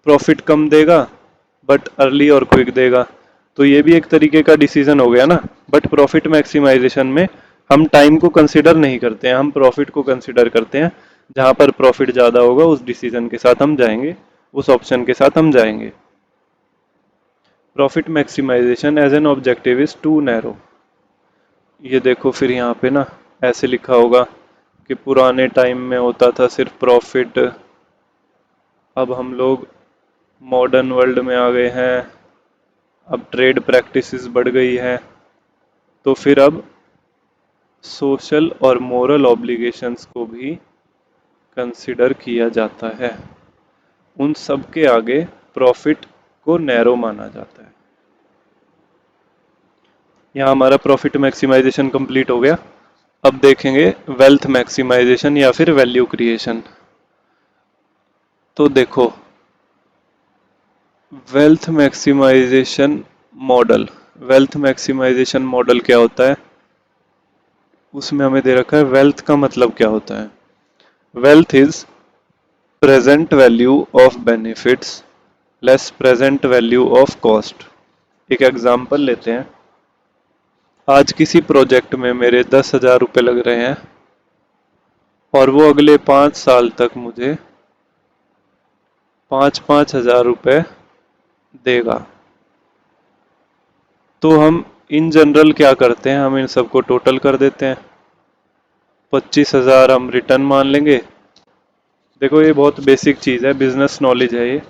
प्रॉफिट कम देगा बट अर्ली और क्विक देगा। तो ये भी एक तरीके का डिसीजन हो गया ना। बट प्रॉफिट मैक्सिमाइजेशन में हम टाइम को कंसिडर नहीं करते हैं, हम प्रॉफिट को कंसिडर करते हैं। जहां पर प्रॉफिट ज़्यादा होगा उस डिसीजन के साथ हम जाएंगे, उस ऑप्शन के साथ हम जाएंगे। Profit maximisation as an objective is too narrow. ये देखो फिर यहाँ पे ना ऐसे लिखा होगा कि पुराने टाइम में होता था सिर्फ प्रॉफिट, अब हम लोग मॉडर्न वर्ल्ड में आ गए हैं, अब ट्रेड प्रैक्टिसेस बढ़ गई है, तो फिर अब सोशल और मोरल ऑब्लिगेशंस को भी कंसिडर किया जाता है। उन सब के आगे प्रॉफिट को नैरो माना जाता है। यहाँ हमारा प्रॉफिट मैक्सिमाइजेशन कंप्लीट हो गया। अब देखेंगे वेल्थ मैक्सिमाइजेशन या फिर वैल्यू क्रिएशन। तो देखो wealth maximisation model, wealth maximisation model क्या होता है, उसमें हमें दे रखा है वेल्थ का मतलब क्या होता है। Wealth is present value of benefits less present value of cost. एक एग्जांपल लेते हैं। आज किसी प्रोजेक्ट में मेरे 10,000 रुपये लग रहे हैं और वो अगले 5 साल तक मुझे 5,500 रुपये देगा। तो हम इन जनरल क्या करते हैं, हम इन सबको टोटल कर देते हैं। 25,000 हम रिटर्न मान लेंगे। देखो ये बहुत बेसिक चीज़ है, बिजनेस नॉलेज है ये।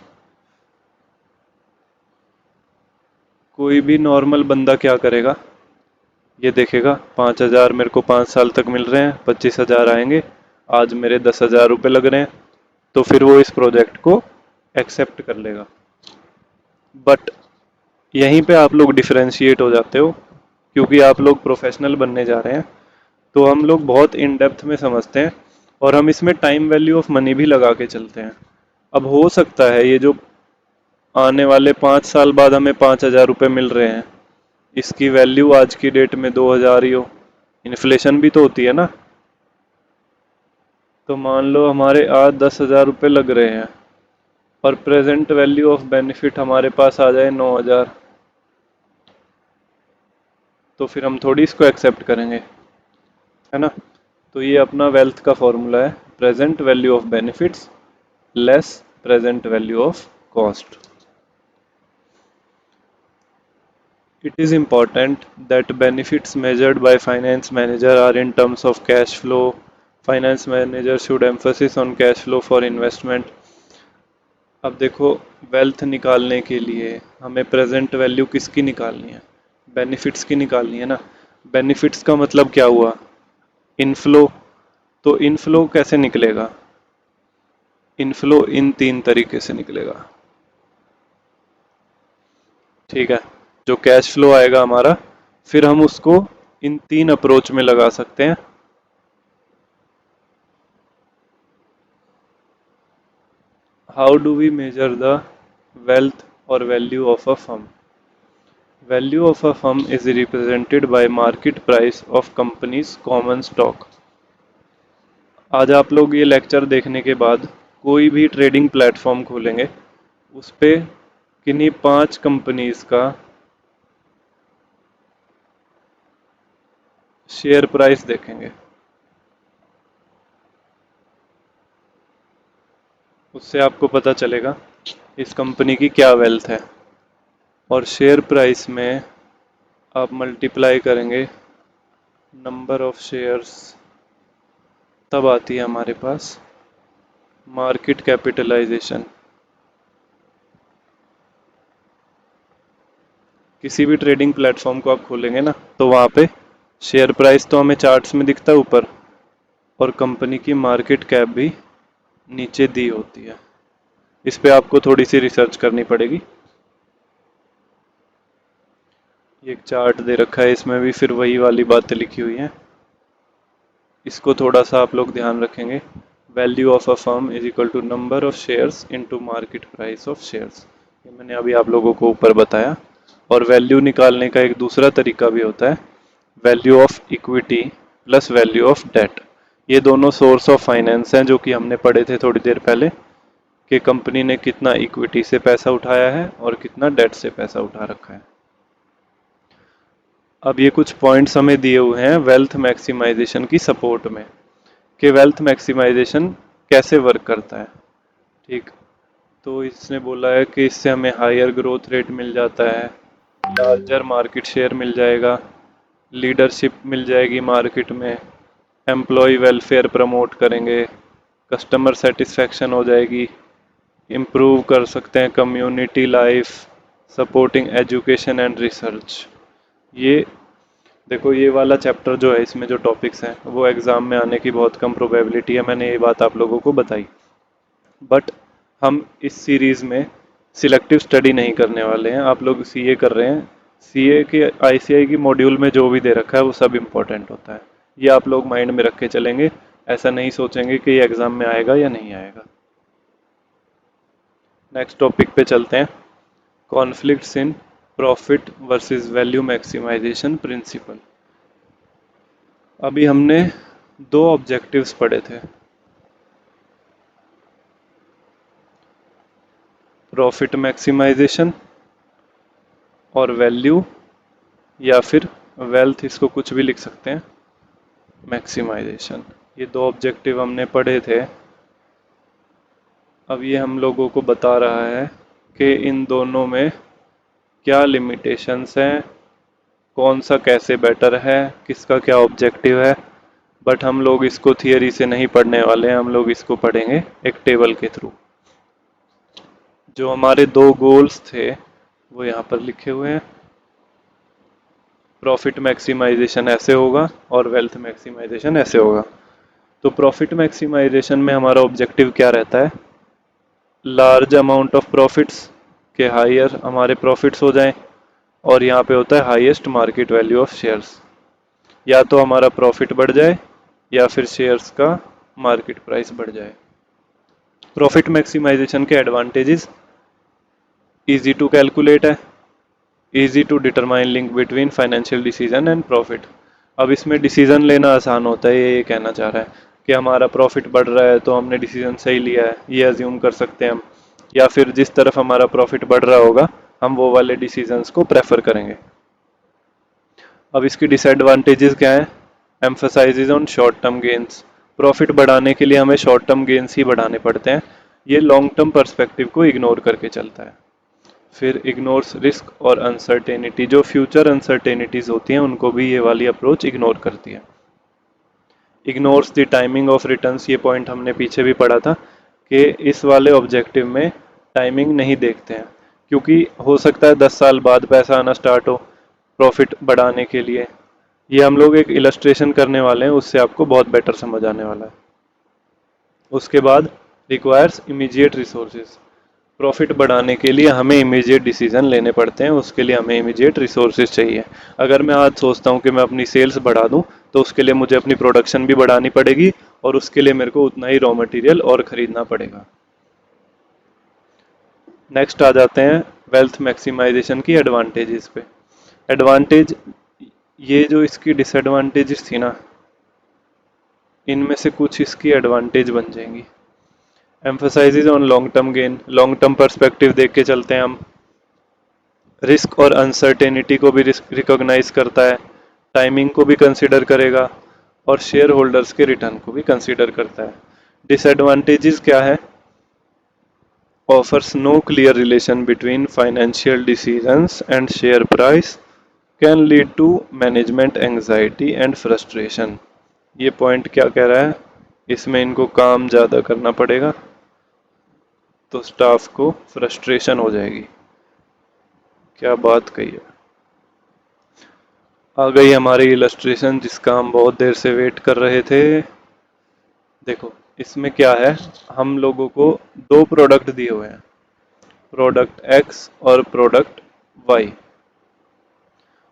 कोई भी नॉर्मल बंदा क्या करेगा, ये देखेगा 5,000 मेरे को 5 साल तक मिल रहे हैं, 25,000 आएंगे, आज मेरे 10,000 रुपये लग रहे हैं, तो फिर वो इस प्रोजेक्ट को एक्सेप्ट कर लेगा। बट यहीं पे आप लोग डिफरेंशिएट हो जाते हो, क्योंकि आप लोग प्रोफेशनल बनने जा रहे हैं, तो हम लोग बहुत इन डेप्थ में समझते हैं और हम इसमें टाइम वैल्यू ऑफ मनी भी लगा के चलते हैं। अब हो सकता है ये जो आने वाले 5 साल बाद हमें 5,000 रुपये मिल रहे हैं, इसकी वैल्यू आज की डेट में 2,000 ही हो। इन्फ्लेशन भी तो होती है ना। तो मान लो हमारे आज 10,000 रुपये लग रहे हैं और प्रेजेंट वैल्यू ऑफ बेनिफिट हमारे पास आ जाए 9,000, तो फिर हम थोड़ी इसको एक्सेप्ट करेंगे, है ना। तो ये अपना वेल्थ का फॉर्मूला है, present value of benefits less present value of cost. It is important that benefits measured by finance manager are in terms of cash flow. Finance manager should emphasis on cash flow for investment. अब देखो wealth निकालने के लिए हमें present value किसकी निकालनी है, benefits की निकालनी है ना। बेनिफिट्स का मतलब क्या हुआ, इनफ्लो। तो इनफ्लो कैसे निकलेगा, इनफ्लो इन 3 तरीके से निकलेगा। ठीक है, जो कैश फ्लो आएगा हमारा, फिर हम उसको इन 3 अप्रोच में लगा सकते हैं। How do we measure the wealth और value of a firm. Value of a firm is represented by market price of companies common stock. आज आप लोग ये लेक्चर देखने के बाद कोई भी ट्रेडिंग प्लेटफॉर्म खोलेंगे, उस पे किन्हीं 5 कंपनीज का शेयर प्राइस देखेंगे, उससे आपको पता चलेगा इस कंपनी की क्या वेल्थ है। और शेयर प्राइस में आप मल्टीप्लाई करेंगे नंबर ऑफ शेयर्स, तब आती है हमारे पास मार्केट कैपिटलाइजेशन। किसी भी ट्रेडिंग प्लेटफॉर्म को आप खोलेंगे ना, तो वहाँ पे शेयर प्राइस तो हमें चार्ट्स में दिखता है ऊपर, और कंपनी की मार्केट कैप भी नीचे दी होती है। इस पे आपको थोड़ी सी रिसर्च करनी पड़ेगी। ये एक चार्ट दे रखा है, इसमें भी फिर वही वाली बातें लिखी हुई हैं, इसको थोड़ा सा आप लोग ध्यान रखेंगे। Value of a firm is equal to number of shares into market price of shares, ये मैंने अभी आप लोगों को ऊपर बताया। और वैल्यू निकालने का एक दूसरा तरीका भी होता है, value of equity plus value of debt. ये दोनों सोर्स ऑफ फाइनेंस हैं जो कि हमने पढ़े थे थोड़ी देर पहले, कि कंपनी ने कितना इक्विटी से पैसा उठाया है और कितना डेट से पैसा उठा रखा है। अब ये कुछ पॉइंट्स हमें दिए हुए हैं वेल्थ मैक्सिमाइजेशन की सपोर्ट में, कि वेल्थ मैक्सिमाइजेशन कैसे वर्क करता है। ठीक, तो इसने बोला है कि इससे हमें हायर ग्रोथ रेट मिल जाता है, लार्जर मार्केट शेयर मिल जाएगा, लीडरशिप मिल जाएगी मार्केट में, एम्प्लॉय वेलफेयर प्रमोट करेंगे, कस्टमर सेटिस्फेक्शन हो जाएगी, इम्प्रूव कर सकते हैं community life, supporting education and research. ये देखो, ये वाला चैप्टर जो है, इसमें जो टॉपिक्स हैं वो एग्ज़ाम में आने की बहुत कम प्रोबेबिलिटी है, मैंने ये बात आप लोगों को बताई। बट हम इस सीरीज़ में सिलेक्टिव स्टडी नहीं करने वाले हैं, आप लोग सीए कर रहे हैं, सीए के आईसीआई की मॉड्यूल में जो भी दे रखा है वो सब इम्पोर्टेंट होता है, ये आप लोग माइंड में रख के चलेंगे, ऐसा नहीं सोचेंगे कि ये एग्ज़ाम में आएगा या नहीं आएगा। नेक्स्ट टॉपिक पे चलते हैं, conflicts in profit versus value maximisation principle. अभी हमने दो ऑब्जेक्टिव्स पढ़े थे, प्रॉफिट मैक्सिमाइजेशन और वैल्यू, या फिर वेल्थ, इसको कुछ भी लिख सकते हैं, मैक्सिमाइजेशन। ये दो ऑब्जेक्टिव हमने पढ़े थे। अब ये हम लोगों को बता रहा है कि इन दोनों में क्या लिमिटेशंस हैं, कौन सा कैसे बेटर है, किसका क्या ऑब्जेक्टिव है। बट हम लोग इसको थियरी से नहीं पढ़ने वाले हैं, हम लोग इसको पढ़ेंगे एक टेबल के थ्रू। जो हमारे दो गोल्स थे वो यहाँ पर लिखे हुए हैं, प्रॉफिट मैक्सिमाइजेशन ऐसे होगा और वेल्थ मैक्सिमाइजेशन ऐसे होगा। तो प्रॉफिट मैक्सिमाइजेशन में हमारा ऑब्जेक्टिव क्या रहता है, लार्ज अमाउंट ऑफ प्रॉफिट्स, के हायर हमारे प्रॉफिट्स हो जाएं, और यहाँ पे होता है highest market value of shares, या तो हमारा प्रॉफिट बढ़ जाए या फिर शेयर्स का मार्केट प्राइस बढ़ जाए। प्रॉफिट मैक्सिमाइजेशन के एडवांटेजेस, इजी टू कैलकुलेट है, easy to determine link between financial decision and profit. अब इसमें डिसीजन लेना आसान होता है, ये कहना चाह रहा है कि हमारा प्रॉफिट बढ़ रहा है तो हमने डिसीजन सही लिया है, ये अज्यूम कर सकते हैं हम, या फिर जिस तरफ हमारा प्रॉफिट बढ़ रहा होगा हम वो वाले डिसीजंस को प्रेफर करेंगे। अब इसकी डिसएडवांटेजेस क्या है, emphasises on short term gains, profit बढ़ाने के लिए हमें शॉर्ट टर्म गेन्स ही बढ़ाने पड़ते हैं, ये लॉन्ग टर्म पर्सपेक्टिव को इग्नोर करके चलता है। फिर इग्नोर्स रिस्क और अनसर्टेनिटी, जो फ्यूचर अनसर्टेनिटीज होती हैं उनको भी ये वाली अप्रोच इग्नोर करती है। Ignores the timing of returns, ये पॉइंट हमने पीछे भी पढ़ा था कि इस वाले ऑब्जेक्टिव में टाइमिंग नहीं देखते हैं, क्योंकि हो सकता है 10 साल बाद पैसा आना स्टार्ट हो प्रॉफिट बढ़ाने के लिए। ये हम लोग एक इलस्ट्रेशन करने वाले हैं, उससे आपको बहुत बेटर समझ आने वाला है। उसके बाद रिक्वायर्स इमीडिएट रिसोर्सेज, प्रॉफिट बढ़ाने के लिए हमें इमीडिएट डिसीजन लेने पड़ते हैं, उसके लिए हमें इमीडिएट रिसोर्सेज चाहिए। अगर मैं आज सोचता हूँ कि मैं अपनी सेल्स बढ़ा दूँ तो उसके लिए मुझे अपनी प्रोडक्शन भी बढ़ानी पड़ेगी और उसके लिए मेरे को उतना ही रॉ मटेरियल और ख़रीदना पड़ेगा। नेक्स्ट आ जाते हैं वेल्थ मैक्सिमाइजेशन की एडवांटेजेस पे। एडवांटेज, ये जो इसकी डिसएडवांटेजेस थी ना, इनमें से कुछ इसकी एडवांटेज बन जाएंगी। Emphasises on long term gain, long term perspective देख के चलते हैं हम। रिस्क और अनसर्टेनिटी को भी रिकॉग्नाइज करता है, टाइमिंग को भी कंसिडर करेगा और शेयर होल्डर्स के रिटर्न को भी कंसिडर करता है। डिसएडवांटेजेस क्या है, offers no clear relation between financial decisions and share price, can lead to management anxiety and frustration. ये पॉइंट क्या कह रहा है, इसमें इनको काम ज़्यादा करना पड़ेगा तो स्टाफ को फ्रस्ट्रेशन हो जाएगी। क्या बात कही है। आ गई हमारी इलस्ट्रेशन जिसका हम बहुत देर से वेट कर रहे थे। देखो इसमें क्या है, हम लोगों को दो प्रोडक्ट दिए हुए हैं, प्रोडक्ट एक्स और प्रोडक्ट वाई,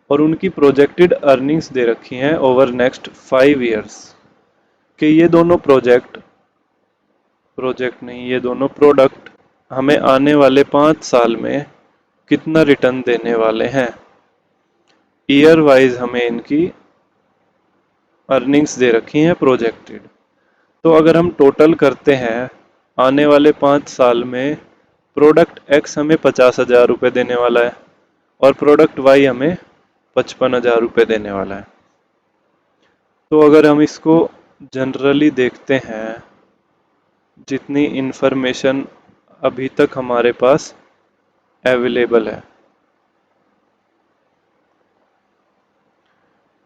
और उनकी प्रोजेक्टेड अर्निंग्स दे रखी हैं ओवर नेक्स्ट 5 ईयर्स, कि ये दोनों प्रोजेक्ट नहीं, ये दोनों प्रोडक्ट हमें आने वाले 5 साल में कितना रिटर्न देने वाले हैं। ईयर वाइज हमें इनकी अर्निंग्स दे रखी हैं प्रोजेक्टेड। तो अगर हम टोटल करते हैं, आने वाले 5 साल में प्रोडक्ट एक्स हमें 50,000 रुपये देने वाला है और प्रोडक्ट वाई हमें 55,000 रुपये देने वाला है। तो अगर हम इसको जनरली देखते हैं, जितनी इन्फॉर्मेशन अभी तक हमारे पास अवेलेबल है।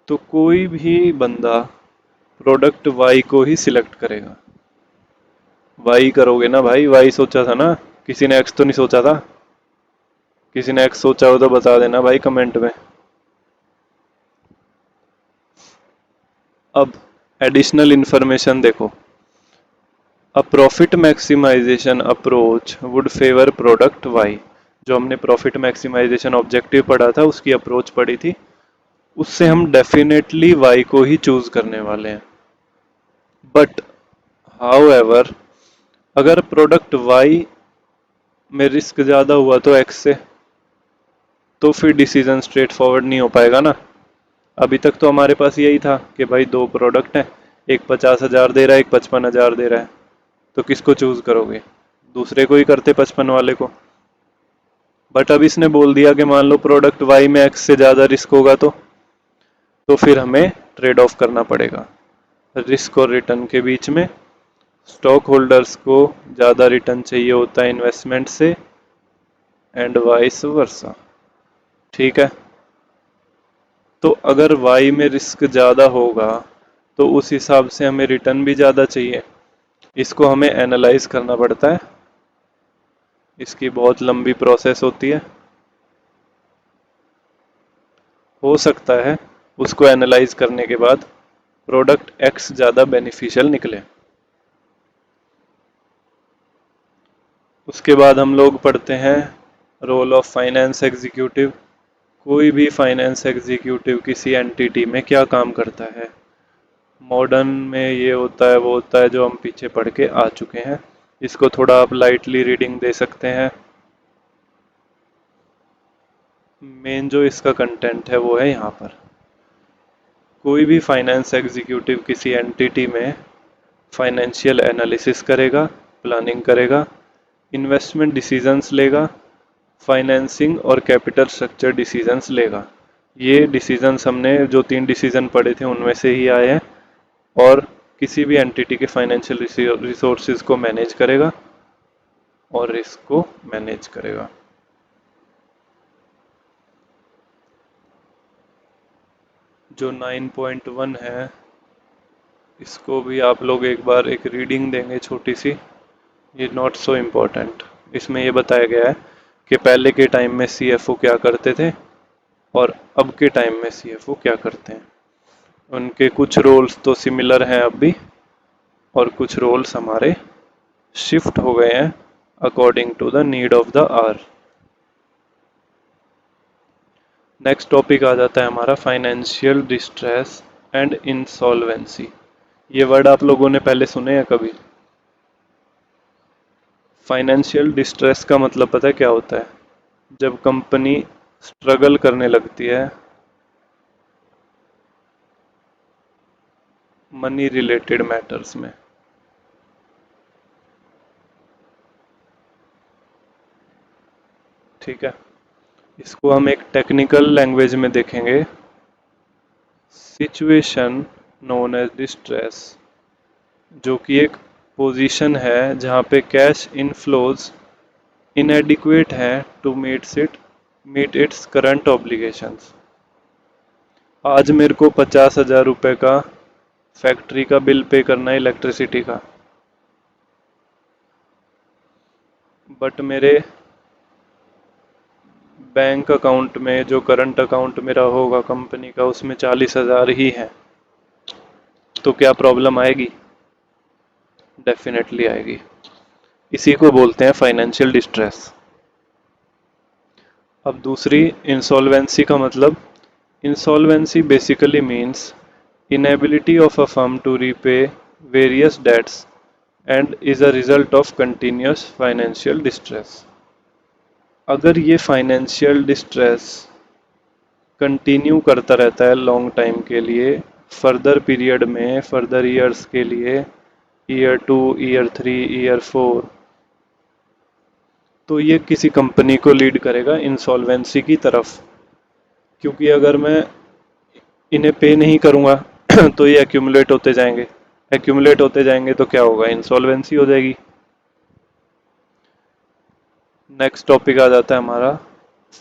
तो कोई भी बंदा प्रोडक्ट वाई को ही सिलेक्ट करेगा। वाई करोगे ना भाई, वाई सोचा था ना, किसी ने एक्स तो नहीं सोचा था? किसी ने एक्स सोचा हो तो बता देना भाई कमेंट में। अब एडिशनल इंफॉर्मेशन देखो। A profit maximisation approach would favour product Y. जो हमने प्रॉफिट मैक्सिमाइजेशन ऑब्जेक्टिव पढ़ा था, उसकी अप्रोच पढ़ी थी, उससे हम डेफिनेटली वाई को ही चूज करने वाले हैं। बट हाउएवर, अगर प्रोडक्ट वाई में रिस्क ज़्यादा हुआ तो एक्स से, तो फिर डिसीजन स्ट्रेट फॉरवर्ड नहीं हो पाएगा ना। अभी तक तो हमारे पास यही था कि भाई दो प्रोडक्ट हैं, एक 50,000 दे रहा है, एक 55,000 दे रहा है, तो किसको चूज करोगे? दूसरे को ही करते, 55 वाले को। बट अब इसने बोल दिया कि मान लो प्रोडक्ट वाई में एक्स से ज़्यादा रिस्क होगा, तो फिर हमें ट्रेड ऑफ करना पड़ेगा रिस्क और रिटर्न के बीच में। स्टॉक होल्डर्स को ज़्यादा रिटर्न चाहिए होता है इन्वेस्टमेंट से, एंड वाइस वर्सा। ठीक है, तो अगर वाई में रिस्क ज़्यादा होगा तो उस हिसाब से हमें रिटर्न भी ज़्यादा चाहिए। इसको हमें एनालाइज करना पड़ता है, इसकी बहुत लंबी प्रोसेस होती है। हो सकता है उसको एनालाइज करने के बाद प्रोडक्ट एक्स ज़्यादा बेनिफिशियल निकले। उसके बाद हम लोग पढ़ते हैं रोल ऑफ फाइनेंस एग्जीक्यूटिव। कोई भी फाइनेंस एग्जीक्यूटिव किसी एंटिटी में क्या काम करता है। मॉडर्न में ये होता है वो होता है जो हम पीछे पढ़ के आ चुके हैं। इसको थोड़ा आप लाइटली रीडिंग दे सकते हैं। मेन जो इसका कंटेंट है वो है यहाँ पर। कोई भी फाइनेंस एग्जीक्यूटिव किसी एंटिटी में फाइनेंशियल एनालिसिस करेगा, प्लानिंग करेगा, इन्वेस्टमेंट डिसीजंस लेगा, फाइनेंसिंग और कैपिटल स्ट्रक्चर डिसीजंस लेगा। ये डिसीजंस हमने जो 3 डिसीजन पढ़े थे उनमें से ही आए हैं। और किसी भी एंटिटी के फाइनेंशियल रिसोर्सेज को मैनेज करेगा और रिस्क को मैनेज करेगा। जो 9.1 है, इसको भी आप लोग एक बार एक रीडिंग देंगे छोटी सी। ये नॉट सो इम्पोर्टेंट। इसमें ये बताया गया है कि पहले के टाइम में सीएफओ क्या करते थे और अब के टाइम में सीएफओ क्या करते हैं। उनके कुछ रोल्स तो सिमिलर हैं अब भी, और कुछ रोल्स हमारे शिफ्ट हो गए हैं according to the need of the hour. Next topic आ जाता है हमारा फाइनेंशियल डिस्ट्रेस एंड इंसॉल्वेंसी। ये वर्ड आप लोगों ने पहले सुने हैं कभी? फाइनेंशियल डिस्ट्रेस का मतलब पता है क्या होता है? जब कंपनी स्ट्रगल करने लगती है मनी रिलेटेड मैटर्स में। ठीक है, इसको हम एक टेक्निकल लैंग्वेज में देखेंगे। सिचुएशन नोन एज डिस्ट्रेस, जो कि एक पोजीशन है जहाँ पे कैश इनफ्लोज इनएडिक्वेट है to meet its current obligations. आज मेरे को 50,000 रुपये का फैक्ट्री का बिल पे करना है इलेक्ट्रिसिटी का, बट मेरे बैंक अकाउंट में जो करंट अकाउंट मेरा होगा कंपनी का उसमें 40,000 ही है, तो क्या प्रॉब्लम आएगी? डेफिनेटली आएगी। इसी को बोलते हैं फाइनेंशियल डिस्ट्रेस। अब दूसरी इंसॉल्वेंसी का मतलब, insolvency basically means inability of a firm to repay various debts and is a result of continuous financial distress। अगर ये फाइनेंशियल डिस्ट्रेस कंटिन्यू करता रहता है लॉन्ग टाइम के लिए, फर्दर पीरियड में, फर्दर ईयर्स के लिए, ईयर 2, ईयर 3, ईयर 4, तो ये किसी कंपनी को लीड करेगा इंसॉल्वेंसी की तरफ। क्योंकि अगर मैं इन्हें पे नहीं करूँगा तो ये एक्यूमुलेट होते जाएंगे, एक्यूमुलेट होते जाएंगे तो क्या होगा? इंसॉल्वेंसी हो जाएगी। नेक्स्ट टॉपिक आ जाता है हमारा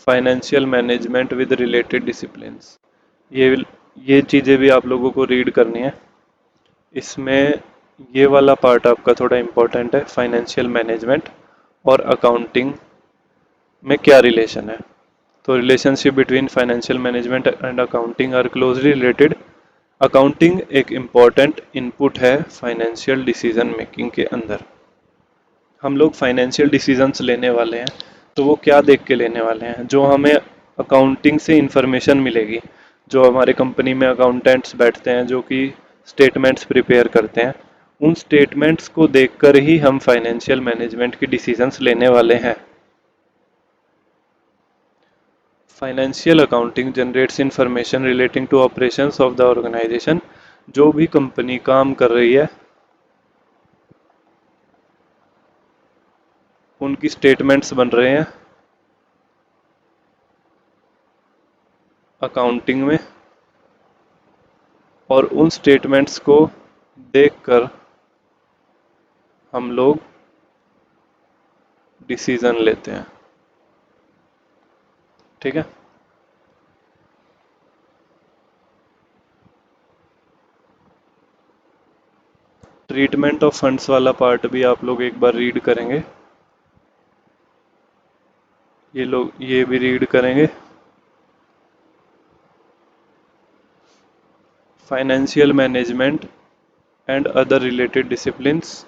financial management with related disciplines. ये ये चीज़ें भी आप लोगों को रीड करनी है। इसमें ये वाला पार्ट आपका थोड़ा इम्पोर्टेंट है, फाइनेंशियल मैनेजमेंट और अकाउंटिंग में क्या रिलेशन है। तो relationship between financial management and accounting are closely related. Accounting एक इम्पॉर्टेंट इनपुट है फाइनेंशियल डिसीजन मेकिंग के अंदर। हम लोग फाइनेंशियल डिसीजंस लेने वाले हैं तो वो क्या देख के लेने वाले हैं, जो हमें अकाउंटिंग से इंफॉर्मेशन मिलेगी। जो हमारे कंपनी में अकाउंटेंट्स बैठते हैं जो कि स्टेटमेंट्स प्रिपेयर करते हैं, उन स्टेटमेंट्स को देखकर ही हम फाइनेंशियल मैनेजमेंट की डिसीजंस लेने वाले हैं। Financial accounting generates information relating to operations of the organisation. जो भी कंपनी काम कर रही है उनकी स्टेटमेंट्स बन रहे हैं अकाउंटिंग में, और उन स्टेटमेंट्स को देखकर हम लोग डिसीजन लेते हैं। ठीक है। ट्रीटमेंट ऑफ फंड्स वाला पार्ट भी आप लोग एक बार रीड करेंगे, ये भी रीड करेंगे। Financial management and other related disciplines,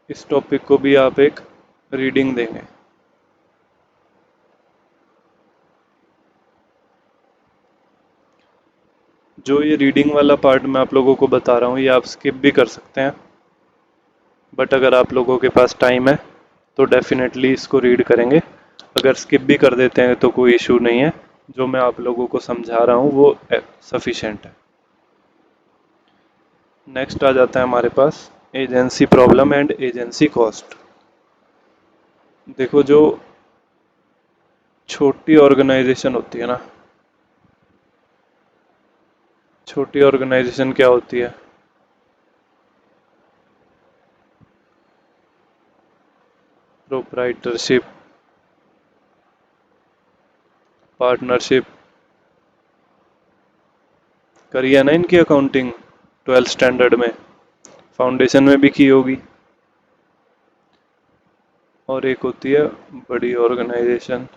इस टॉपिक को भी आप एक रीडिंग देंगे। जो ये रीडिंग वाला पार्ट मैं आप लोगों को बता रहा हूँ ये आप स्किप भी कर सकते हैं, बट अगर आप लोगों के पास टाइम है तो डेफिनेटली इसको रीड करेंगे। अगर स्किप भी कर देते हैं तो कोई इशू नहीं है, जो मैं आप लोगों को समझा रहा हूँ वो सफिशेंट है। नेक्स्ट आ जाता है हमारे पास agency problem and agency cost. देखो, जो छोटी ऑर्गेनाइजेशन होती है ना, छोटी ऑर्गेनाइजेशन क्या होती है? Proprietorship, partnership. करी है ना इनकी अकाउंटिंग 12th स्टैंडर्ड में, फाउंडेशन में भी की होगी। और एक होती है बड़ी ऑर्गेनाइजेशन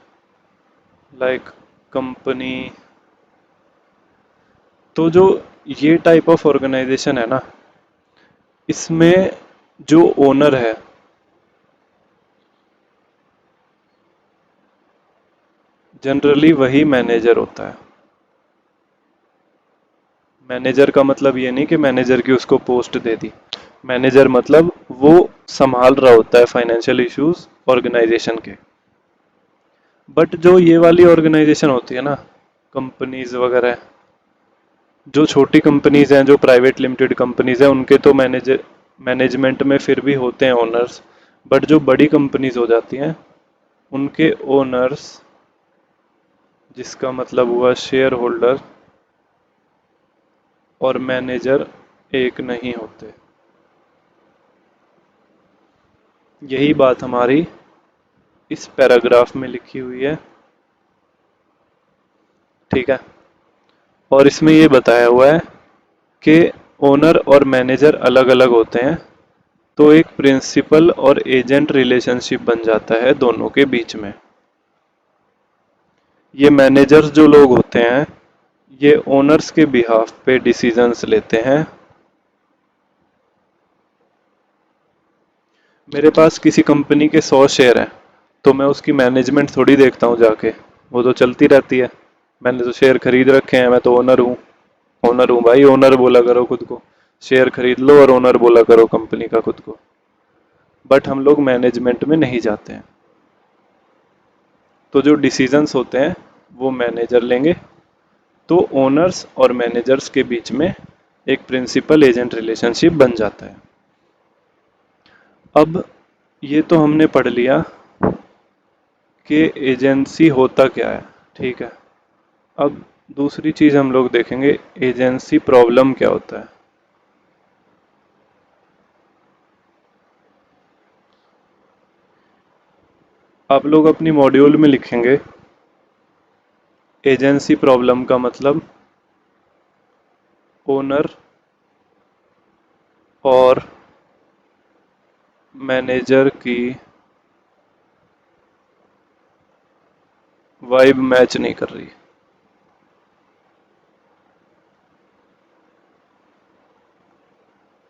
लाइक कंपनी। तो जो ये टाइप ऑफ ऑर्गेनाइजेशन है ना, इसमें जो ओनर है जनरली वही मैनेजर होता है। मैनेजर का मतलब ये नहीं कि मैनेजर की उसको पोस्ट दे दी। मैनेजर मतलब वो संभाल रहा होता है फाइनेंशियल इश्यूज ऑर्गेनाइजेशन के। बट जो ये वाली ऑर्गेनाइजेशन होती है ना, कंपनीज वगैरह, जो छोटी कंपनीज हैं, जो प्राइवेट लिमिटेड कंपनीज हैं, उनके तो मैनेजमेंट में फिर भी होते हैं ओनर्स। बट जो बड़ी कंपनीज हो जाती हैं उनके ओनर्स, जिसका मतलब हुआ शेयर होल्डर, और मैनेजर एक नहीं होते। यही बात हमारी इस पैराग्राफ में लिखी हुई है। ठीक है। और इसमें ये बताया हुआ है कि ओनर और मैनेजर अलग अलग होते हैं, तो एक प्रिंसिपल और एजेंट रिलेशनशिप बन जाता है दोनों के बीच में। ये मैनेजर्स जो लोग होते हैं ये ओनर्स के बिहाफ पे डिसीजंस लेते हैं। मेरे पास किसी कंपनी के 100 शेयर हैं तो मैं उसकी मैनेजमेंट थोड़ी देखता हूँ जाके, वो तो चलती रहती है। मैंने तो शेयर खरीद रखे हैं, मैं तो ओनर हूँ। ओनर हूँ भाई, ओनर बोला करो खुद को। शेयर खरीद लो और ओनर बोला करो कंपनी का खुद को। बट हम लोग मैनेजमेंट में नहीं जाते हैं, तो जो डिसीजंस होते हैं वो मैनेजर लेंगे। तो ओनर्स और मैनेजर्स के बीच में एक प्रिंसिपल एजेंट रिलेशनशिप बन जाता है। अब ये तो हमने पढ़ लिया कि एजेंसी होता क्या है। ठीक है। अब दूसरी चीज हम लोग देखेंगे, एजेंसी प्रॉब्लम क्या होता है। आप लोग अपनी मॉड्यूल में लिखेंगे एजेंसी प्रॉब्लम का मतलब ओनर और मैनेजर की वाइब मैच नहीं कर रही।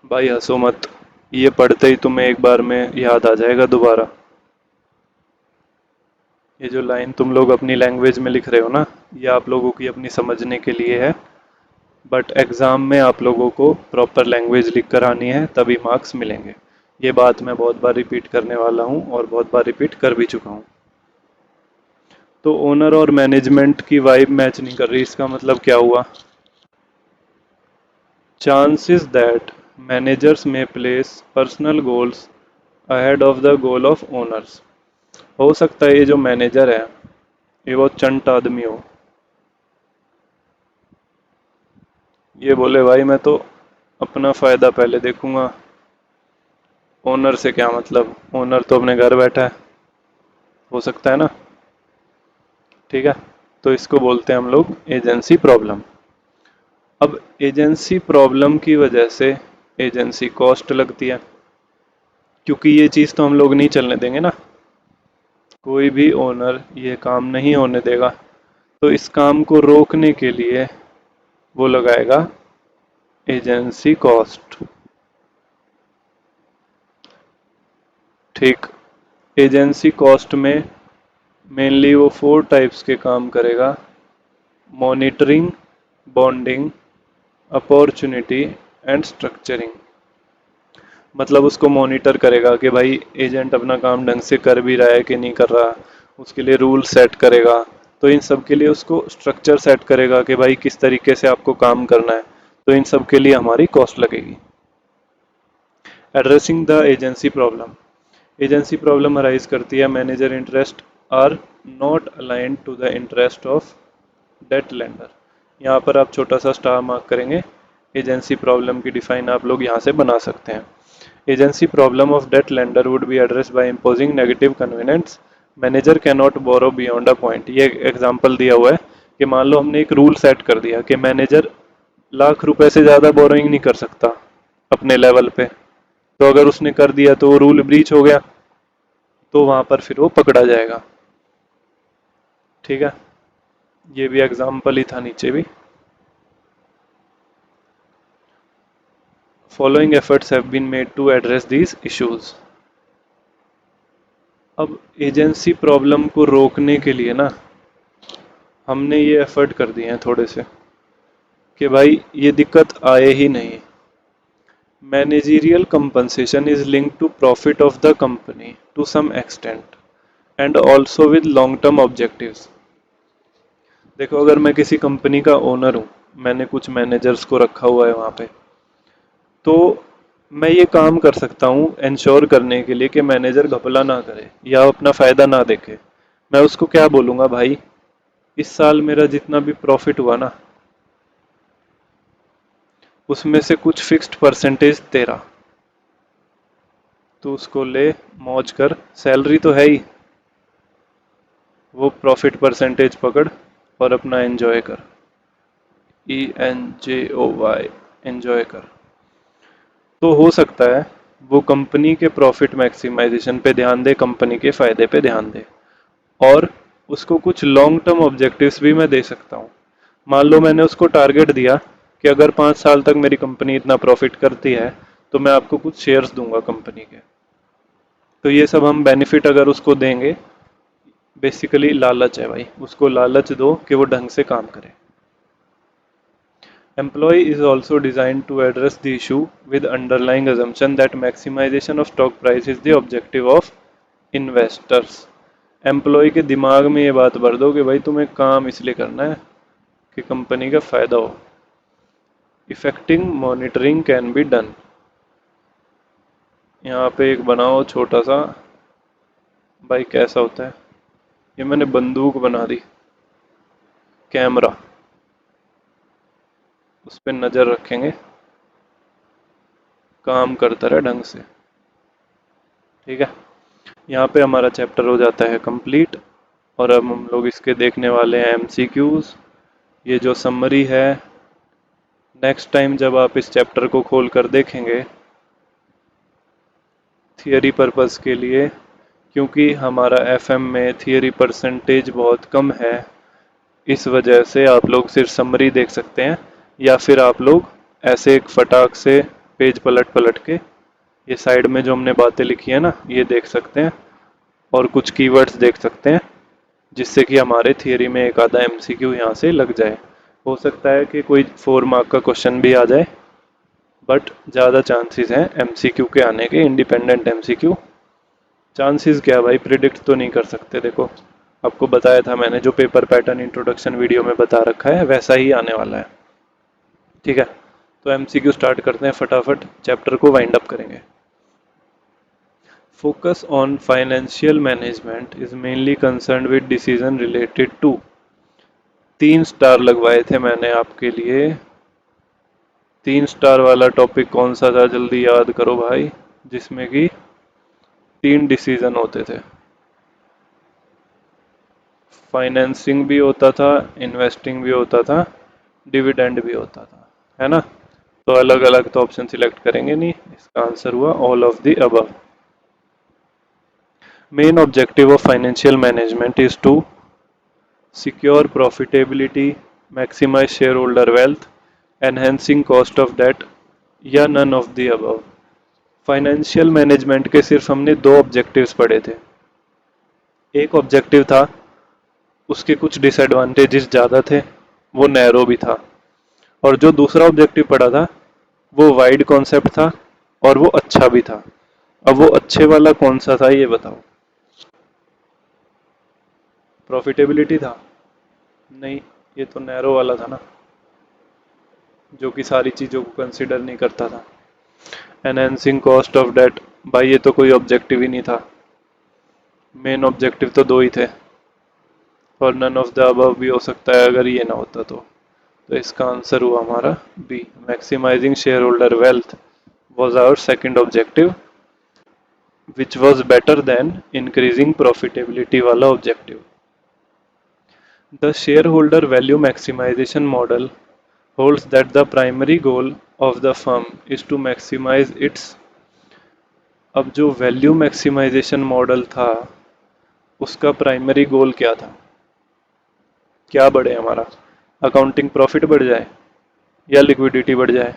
भाई हंसो मत, ये पढ़ते ही तुम्हें एक बार में याद आ जाएगा दोबारा। ये जो लाइन तुम लोग अपनी लैंग्वेज में लिख रहे हो ना, ये आप लोगों की अपनी समझने के लिए है, बट एग्ज़ाम में आप लोगों को प्रॉपर लैंग्वेज लिख कर आनी है, तभी मार्क्स मिलेंगे। ये बात मैं बहुत बार रिपीट करने वाला हूँ और बहुत बार रिपीट कर भी चुका हूँ। तो ओनर और मैनेजमेंट की वाइब मैच नहीं कर रही, इसका मतलब क्या हुआ? चांसेस दैट मैनेजर्स में place personal goals ahead of the goal of owners. हो सकता है ये जो मैनेजर है ये बहुत चंट आदमी हो, ये बोले भाई मैं तो अपना फ़ायदा पहले देखूंगा, ओनर से क्या मतलब, ओनर तो अपने घर बैठा है। हो सकता है ना। ठीक है, तो इसको बोलते हैं हम लोग एजेंसी प्रॉब्लम। अब एजेंसी प्रॉब्लम की वजह से एजेंसी कॉस्ट लगती है, क्योंकि ये चीज़ तो हम लोग नहीं चलने देंगे ना, कोई भी ओनर ये काम नहीं होने देगा। तो इस काम को रोकने के लिए वो लगाएगा एजेंसी कॉस्ट। ठीक, एजेंसी कॉस्ट में मेनली वो 4 टाइप्स के काम करेगा: monitoring, bonding, opportunity and structuring. मतलब उसको मॉनिटर करेगा कि भाई एजेंट अपना काम ढंग से कर भी रहा है कि नहीं कर रहा, उसके लिए रूल सेट करेगा। तो इन सब के लिए उसको स्ट्रक्चर सेट करेगा कि भाई किस तरीके से आपको काम करना है। तो इन सब के लिए हमारी कॉस्ट लगेगी। Addressing the agency problem. Agency problem arise करती है manager interest are not aligned to the interest of debt lender. यहाँ पर आप छोटा सा स्टार मार्क करेंगे। एजेंसी प्रॉब्लम की डिफाइन आप लोग यहाँ से बना सकते हैं। Agency problem of debt lender would be addressed by imposing negative convenience. Manager can not borrow beyond a point. ये एग्जांपल दिया हुआ है कि मान लो हमने एक रूल सेट कर दिया कि मैनेजर लाख रुपए से ज़्यादा बोरोइंग नहीं कर सकता अपने लेवल पे। तो अगर उसने कर दिया तो वो रूल ब्रीच हो गया, तो वहां पर फिर वो पकड़ा जाएगा। ठीक है, ये भी एग्जाम्पल ही था नीचे भी। Following efforts have been made to address these issues. अब एजेंसी प्रॉब्लम को रोकने के लिए ना हमने ये एफर्ट कर दिए हैं थोड़े से कि भाई ये दिक्कत आए ही नहीं। Managerial compensation is linked to profit of the company to some extent and also with long term objectives। देखो, अगर मैं किसी कंपनी का ओनर हूँ, मैंने कुछ मैनेजर्स को रखा हुआ है वहाँ पे, तो मैं ये काम कर सकता हूँ इंश्योर करने के लिए कि मैनेजर घपला ना करे या अपना फ़ायदा ना देखे। मैं उसको क्या बोलूँगा, भाई इस साल मेरा जितना भी प्रॉफिट हुआ ना, उसमें से कुछ फिक्स्ड परसेंटेज तेरा, तो उसको ले, मौज कर, सैलरी तो है ही, वो प्रॉफिट परसेंटेज पकड़ और अपना एंजॉय कर। ENJOY, एंजॉय कर। तो हो सकता है वो कंपनी के प्रॉफिट मैक्सिमाइजेशन पे ध्यान दे, कंपनी के फायदे पे ध्यान दे, और उसको कुछ लॉन्ग टर्म ऑब्जेक्टिव्स भी मैं दे सकता हूँ। मान लो मैंने उसको टारगेट दिया कि अगर 5 साल तक मेरी कंपनी इतना प्रॉफिट करती है तो मैं आपको कुछ शेयर्स दूंगा कंपनी के। तो ये सब हम बेनिफिट अगर उसको देंगे, बेसिकली लालच है भाई, उसको लालच दो कि वो ढंग से काम करे। Employee is also designed to address the issue with underlying assumption that maximization of stock price is the objective of investors। Employ के दिमाग में ये बात भर दो कि भाई तुम्हें काम इसलिए करना है कि कंपनी का फायदा हो। Effective monitoring can be done. यहाँ पे एक बनाओ छोटा सा, भाई कैसा होता है, ये मैंने बंदूक बना दी, कैमरा, उस पर नज़र रखेंगे, काम करता रहे ढंग से। ठीक है, यहाँ पे हमारा चैप्टर हो जाता है कंप्लीट। और अब हम लोग इसके देखने वाले हैं एमसीक्यूज। ये जो समरी है, नेक्स्ट टाइम जब आप इस चैप्टर को खोल कर देखेंगे थियरी पर्पस के लिए, क्योंकि हमारा एफएम में थियरी परसेंटेज बहुत कम है, इस वजह से आप लोग सिर्फ समरी देख सकते हैं, या फिर आप लोग ऐसे एक फटाक से पेज पलट पलट के ये साइड में जो हमने बातें लिखी है ना, ये देख सकते हैं और कुछ कीवर्ड्स देख सकते हैं, जिससे कि हमारे थियरी में एक आधा एमसीक्यू यहाँ से लग जाए। हो सकता है कि कोई 4 मार्क का क्वेश्चन भी आ जाए, बट ज़्यादा चांसेस हैं एमसीक्यू के आने के, इंडिपेंडेंट एमसीक्यू। चांसेस क्या भाई, प्रिडिक्ट तो नहीं कर सकते। देखो आपको बताया था मैंने, जो पेपर पैटर्न इंट्रोडक्शन वीडियो में बता रखा है वैसा ही आने वाला है। ठीक है, तो एमसीक्यू स्टार्ट करते हैं, फटाफट चैप्टर को वाइंड अप करेंगे। Focus on financial management is mainly concerned with decision related to। 3 star लगवाए थे मैंने आपके लिए। 3 स्टार वाला टॉपिक कौन सा था, जल्दी याद करो भाई, जिसमें कि 3 डिसीजन होते थे। फाइनेंसिंग भी होता था, इन्वेस्टिंग भी होता था, डिविडेंड भी होता था, है ना। तो अलग अलग तो ऑप्शन सिलेक्ट करेंगे नहीं, इसका आंसर हुआ all of the above. Main objective of financial management is to secure profitability, maximize shareholder wealth, enhancing cost of debt, या none of the above। Financial management के सिर्फ हमने 2 ऑब्जेक्टिव्स पढ़े थे। एक ऑब्जेक्टिव था, उसके कुछ डिसएडवांटेजेस ज़्यादा थे, वो नैरो भी था। और जो दूसरा ऑब्जेक्टिव पढ़ा था वो वाइड कॉन्सेप्ट था और वो अच्छा भी था। अब वो अच्छे वाला कौन सा था ये बताओ। प्रॉफिटेबिलिटी था? नहीं, ये तो नैरो वाला था ना, जो कि सारी चीज़ों को कंसिडर नहीं करता था। एनहेंसिंग कॉस्ट ऑफ डेट, भाई ये तो कोई ऑब्जेक्टिव ही नहीं था। मेन ऑब्जेक्टिव तो 2 ही थे, और नन ऑफ द अबव भी हो सकता है अगर ये ना होता तो इसका आंसर हुआ हमारा B, maximising share holder wealth was our second objective, which was better than increasing profitability वाला objective. The share holder value maximisation model holds that the primary goal of the firm is to maximize its। अब जो value maximisation model था उसका primary goal क्या था, क्या बढ़े हमारा, अकाउंटिंग प्रॉफिट बढ़ जाए या लिक्विडिटी बढ़ जाए?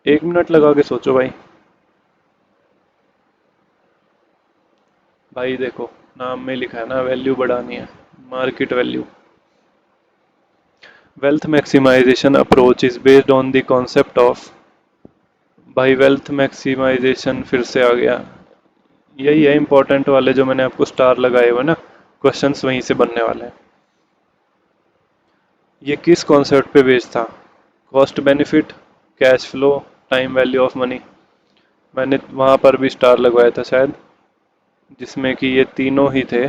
1 मिनट लगा के सोचो भाई। भाई देखो नाम में लिखा है ना, वैल्यू बढ़ानी है, market value. Wealth maximisation approach is based on the concept of, भाई वेल्थ मैक्सिमाइजेशन फिर से आ गया, यही है इंपॉर्टेंट वाले जो मैंने आपको स्टार लगाए हुए ना, क्वेश्चंस वहीं से बनने वाले हैं। ये किस कॉन्सेप्ट पे बेस्ड था, cost benefit, cash flow, time value of money. मैंने वहाँ पर भी स्टार लगवाया था शायद, जिसमें कि ये तीनों ही थे।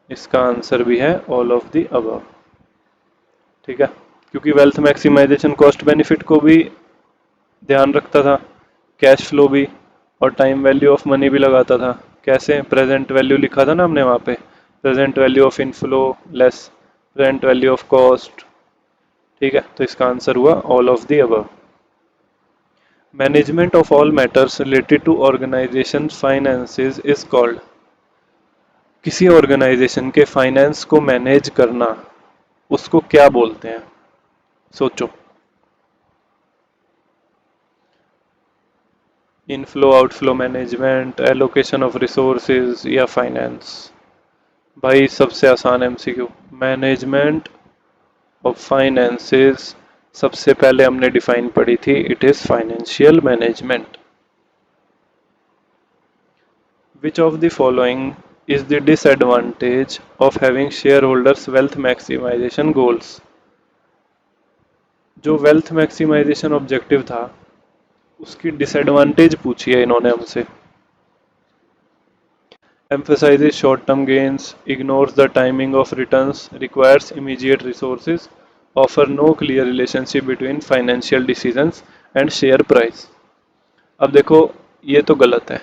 इसका आंसर भी है ऑल ऑफ द अबव। ठीक है, क्योंकि वेल्थ मैक्सिमाइजेशन कॉस्ट बेनिफिट को भी ध्यान रखता था, कैश फ्लो भी, और टाइम वैल्यू ऑफ मनी भी लगाता था। कैसे, प्रेजेंट वैल्यू लिखा था ना हमने वहाँ पे, present value of inflow less present value of cost. ठीक है, तो इसका आंसर हुआ all of the above. Management of all matters related to organisation finances is called. किसी ऑर्गेनाइजेशन के फाइनेंस को मैनेज करना उसको क्या बोलते हैं, सोचो। Inflow outflow management, allocation of resources, या फाइनेंस? भाई सबसे आसान एमसीक्यू, मैनेजमेंट ऑफ फाइनेंसेस सबसे पहले हमने डिफाइन पढ़ी थी, it is financial management. Which of the following is the disadvantage of having shareholders wealth maximisation goals. जो वेल्थ मैक्सिमाइजेशन ऑब्जेक्टिव था उसकी डिसएडवांटेज पूछी है इन्होंने हमसे। emphasizes short-term gains, ignores the timing of returns, requires immediate resources, offer no clear relationship between financial decisions and share price। अब देखो ये तो गलत है,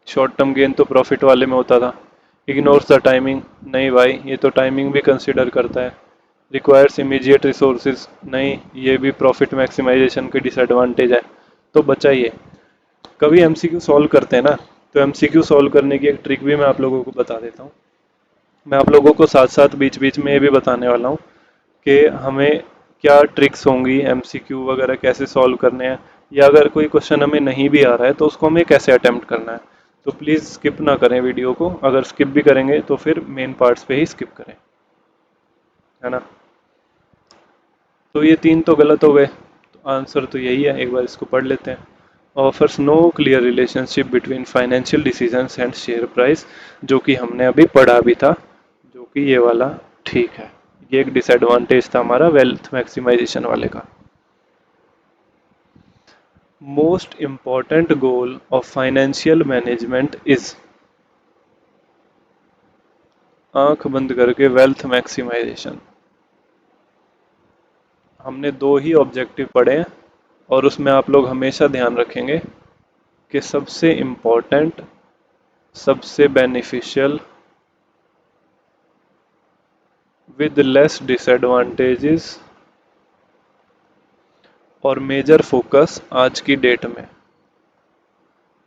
शॉर्ट टर्म गेन तो प्रॉफिट वाले में होता था। इग्नोर्स द टाइमिंग, नहीं भाई ये तो टाइमिंग भी कंसिडर करता है। रिक्वायर्स इमीडिएट रिसोर्सेज, नहीं ये भी प्रॉफिट मैक्सिमाइजेशन की डिसएडवांटेज है, तो बचा ये। कभी एमसीक्यू सॉल्व करते हैं ना, तो एमसीक्यू सॉल्व करने की एक ट्रिक भी मैं आप लोगों को बता देता हूँ। मैं आप लोगों को साथ साथ बीच बीच में ये भी बताने वाला हूँ कि हमें क्या ट्रिक्स होंगी, एमसीक्यू वगैरह कैसे सॉल्व करने हैं, या अगर कोई क्वेश्चन हमें नहीं भी आ रहा है तो उसको हमें कैसे अटेम्प्ट करना है। तो प्लीज़ स्किप ना करें वीडियो को, अगर स्किप भी करेंगे तो फिर मेन पार्ट्स पे ही स्किप करें, है ना। तो ये तीन तो गलत हो गए, तो आंसर तो यही है, एक बार इसको पढ़ लेते हैं। Offers no clear relationship between financial decisions and share price, जो कि हमने अभी पढ़ा भी था, जो कि ये वाला ठीक है। ये एक डिसएडवांटेज था हमारा वेल्थ मैक्सिमाइजेशन वाले का। Most important goal of financial management is, आंख बंद करके वेल्थ मैक्सिमाइजेशन। हमने दो ही ऑब्जेक्टिव पढ़े हैं, और उसमें आप लोग हमेशा ध्यान रखेंगे कि सबसे इम्पॉर्टेंट, सबसे बेनिफिशियल, विद लेस डिसएडवांटेजेस और मेजर फोकस आज की डेट में।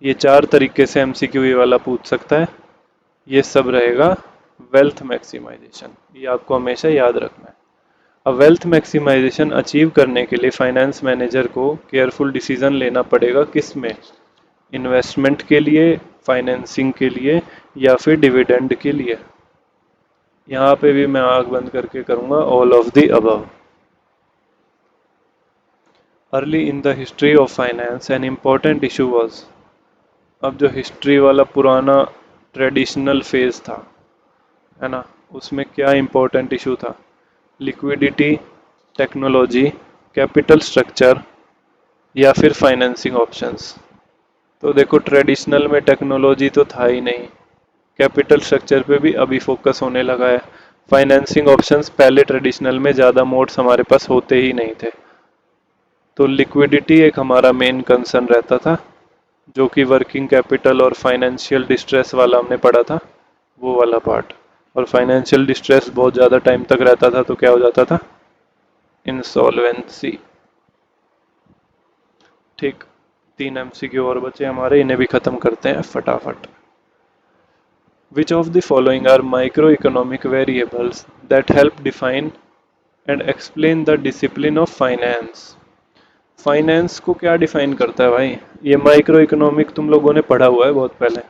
ये चार तरीके से एमसीक्यू ये वाला पूछ सकता है। ये सब रहेगा वेल्थ मैक्सिमाइजेशन, ये आपको हमेशा याद रखना है। अब वेल्थ मैक्सिमाइजेशन अचीव करने के लिए फाइनेंस मैनेजर को केयरफुल डिसीजन लेना पड़ेगा, किस में, इन्वेस्टमेंट के लिए, फाइनेंसिंग के लिए, या फिर डिविडेंड के लिए। यहाँ पे भी मैं आंख बंद करके करूँगा all of the above. Early in the history of finance an important issue was, अब जो हिस्ट्री वाला पुराना ट्रेडिशनल फेज था, है ना, उसमें क्या इम्पोर्टेंट इशू था, लिक्विडिटी, टेक्नोलॉजी, कैपिटल स्ट्रक्चर, या फिर फाइनेंसिंग ऑप्शंस। तो देखो ट्रेडिशनल में टेक्नोलॉजी तो था ही नहीं, कैपिटल स्ट्रक्चर पे भी अभी फोकस होने लगा है, फाइनेंसिंग ऑप्शंस पहले ट्रेडिशनल में ज़्यादा मोड्स हमारे पास होते ही नहीं थे। तो लिक्विडिटी एक हमारा मेन कंसर्न रहता था, जो कि वर्किंग कैपिटल और फाइनेंशियल डिस्ट्रेस वाला हमने पढ़ा था, वो वाला पार्ट। और फाइनेंशियल डिस्ट्रेस बहुत ज़्यादा टाइम तक रहता था तो क्या हो जाता था, इंसॉल्वेंसी। ठीक, तीन एमसीक्यू और बचे हमारे, इन्हें भी खत्म करते हैं फटाफट। Which of the following are micro economic variables that help define and explain the discipline of finance. Finance को क्या डिफाइन करता है भाई, ये माइक्रो इकोनॉमिक तुम लोगों ने पढ़ा हुआ है बहुत पहले,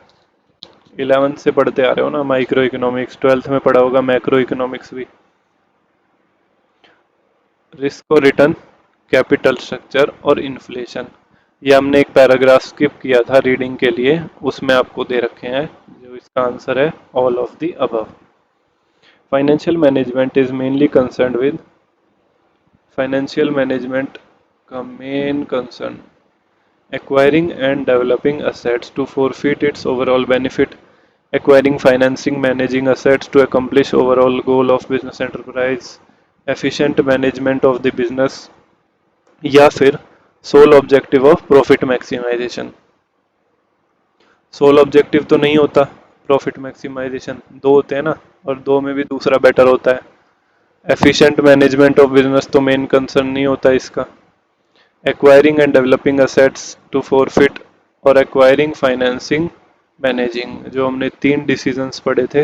11th से पढ़ते आ रहे हो ना माइक्रो इकोनॉमिक्स, 12th में पढ़ा होगा मैक्रो इकोनॉमिक्स भी। रिस्क और रिटर्न, कैपिटल स्ट्रक्चर और इन्फ्लेशन। ये हमने एक पैराग्राफ स्किप किया था रीडिंग के लिए, उसमें आपको दे रखे हैं, जो इसका आंसर है all of the above. Financial management is mainly concerned with, financial management का main concern acquiring and developing assets to forfeit its overall benefit, acquiring, financing, managing assets to accomplish overall goal of business enterprise, efficient management of the business, या फिर sole objective of profit maximisation. Sole objective तो नहीं होता profit maximisation, दो होते हैं ना, और दो में भी दूसरा बेटर होता है। एफिशिएंट मैनेजमेंट ऑफ बिजनेस तो मेन कंसर्न नहीं होता इसका। Acquiring and developing assets to forfeit, और एक्वायरिंग, फाइनेंसिंग, मैनेजिंग, जो हमने तीन डिसीजंस पढ़े थे,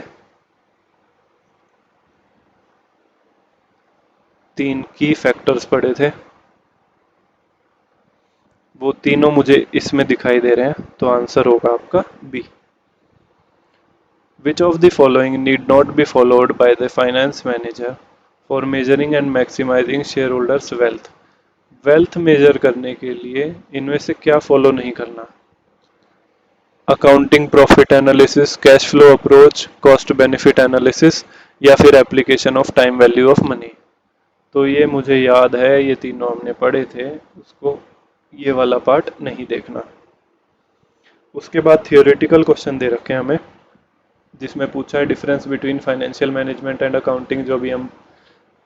तीन की फैक्टर्स पढ़े थे, वो तीनों मुझे इसमें दिखाई दे रहे हैं, तो आंसर होगा आपका B. Which of the following need not be followed by the finance manager for measuring and maximising shareholders wealth. Wealth measure करने के लिए इनमें से क्या फॉलो नहीं करना, accounting profit analysis, cash flow approach, cost benefit analysis, या फिर application of time value of money. तो ये मुझे याद है, ये तीनों हमने पढ़े थे, उसको ये वाला पार्ट नहीं देखना। उसके बाद थियोरेटिकल क्वेश्चन दे रखे हैं हमें, जिसमें पूछा है difference between financial management and accounting, जो भी हम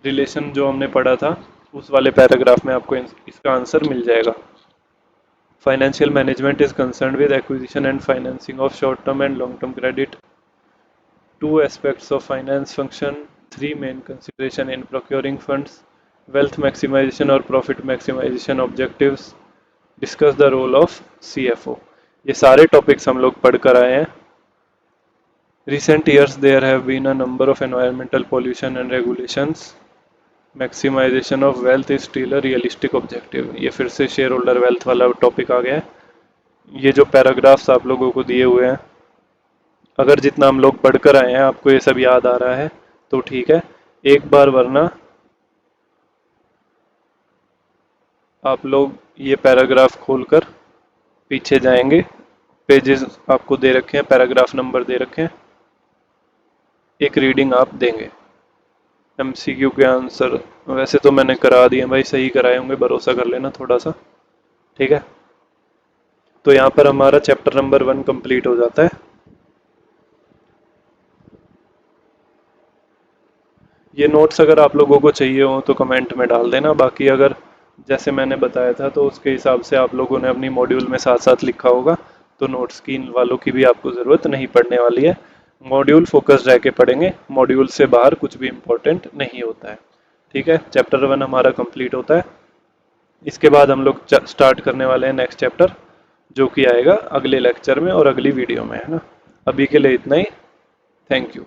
रिलेशन जो हमने पढ़ा था उस वाले पैराग्राफ में आपको इसका आंसर मिल जाएगा। Financial management is concerned with acquisition and financing of short-term and long-term credit. Two aspects of finance function, three main consideration in procuring funds, wealth maximization or profit maximization objectives. Discuss the role of CFO. ये सारे topics हम लोग पढ़ कर आए हैं. Recent years there have been a number of environmental pollution and regulations. Maximization of wealth is still a realistic objective. ये फिर से शेयर होल्डर वेल्थ वाला टॉपिक आ गया है. ये जो पैराग्राफ्स आप लोगों को दिए हुए हैं, अगर जितना हम लोग पढ़कर आए हैं आपको ये सब याद आ रहा है तो ठीक है, एक बार वरना आप लोग ये पैराग्राफ खोलकर पीछे जाएंगे. पेजेस आपको दे रखे हैं, पैराग्राफ नंबर दे रखे हैं, एक रीडिंग आप देंगे. एमसीक्यू के आंसर वैसे तो मैंने करा दिए भाई, सही कराए होंगे, भरोसा कर लेना थोड़ा सा. ठीक है, तो यहाँ पर हमारा चैप्टर नंबर 1 कंप्लीट हो जाता है. ये नोट्स अगर आप लोगों को चाहिए हो तो कमेंट में डाल देना. बाकी अगर जैसे मैंने बताया था तो उसके हिसाब से आप लोगों ने अपनी मॉड्यूल में साथ साथ लिखा होगा, तो नोट्स की इन वालों की भी आपको ज़रूरत नहीं पड़ने वाली है. मॉड्यूल फोकस रह के पढ़ेंगे, मॉड्यूल से बाहर कुछ भी इम्पोर्टेंट नहीं होता है. ठीक है, चैप्टर 1 हमारा कंप्लीट होता है. इसके बाद हम लोग स्टार्ट करने वाले हैं नेक्स्ट चैप्टर, जो कि आएगा अगले लेक्चर में और अगली वीडियो में, है ना. अभी के लिए इतना ही. Thank you.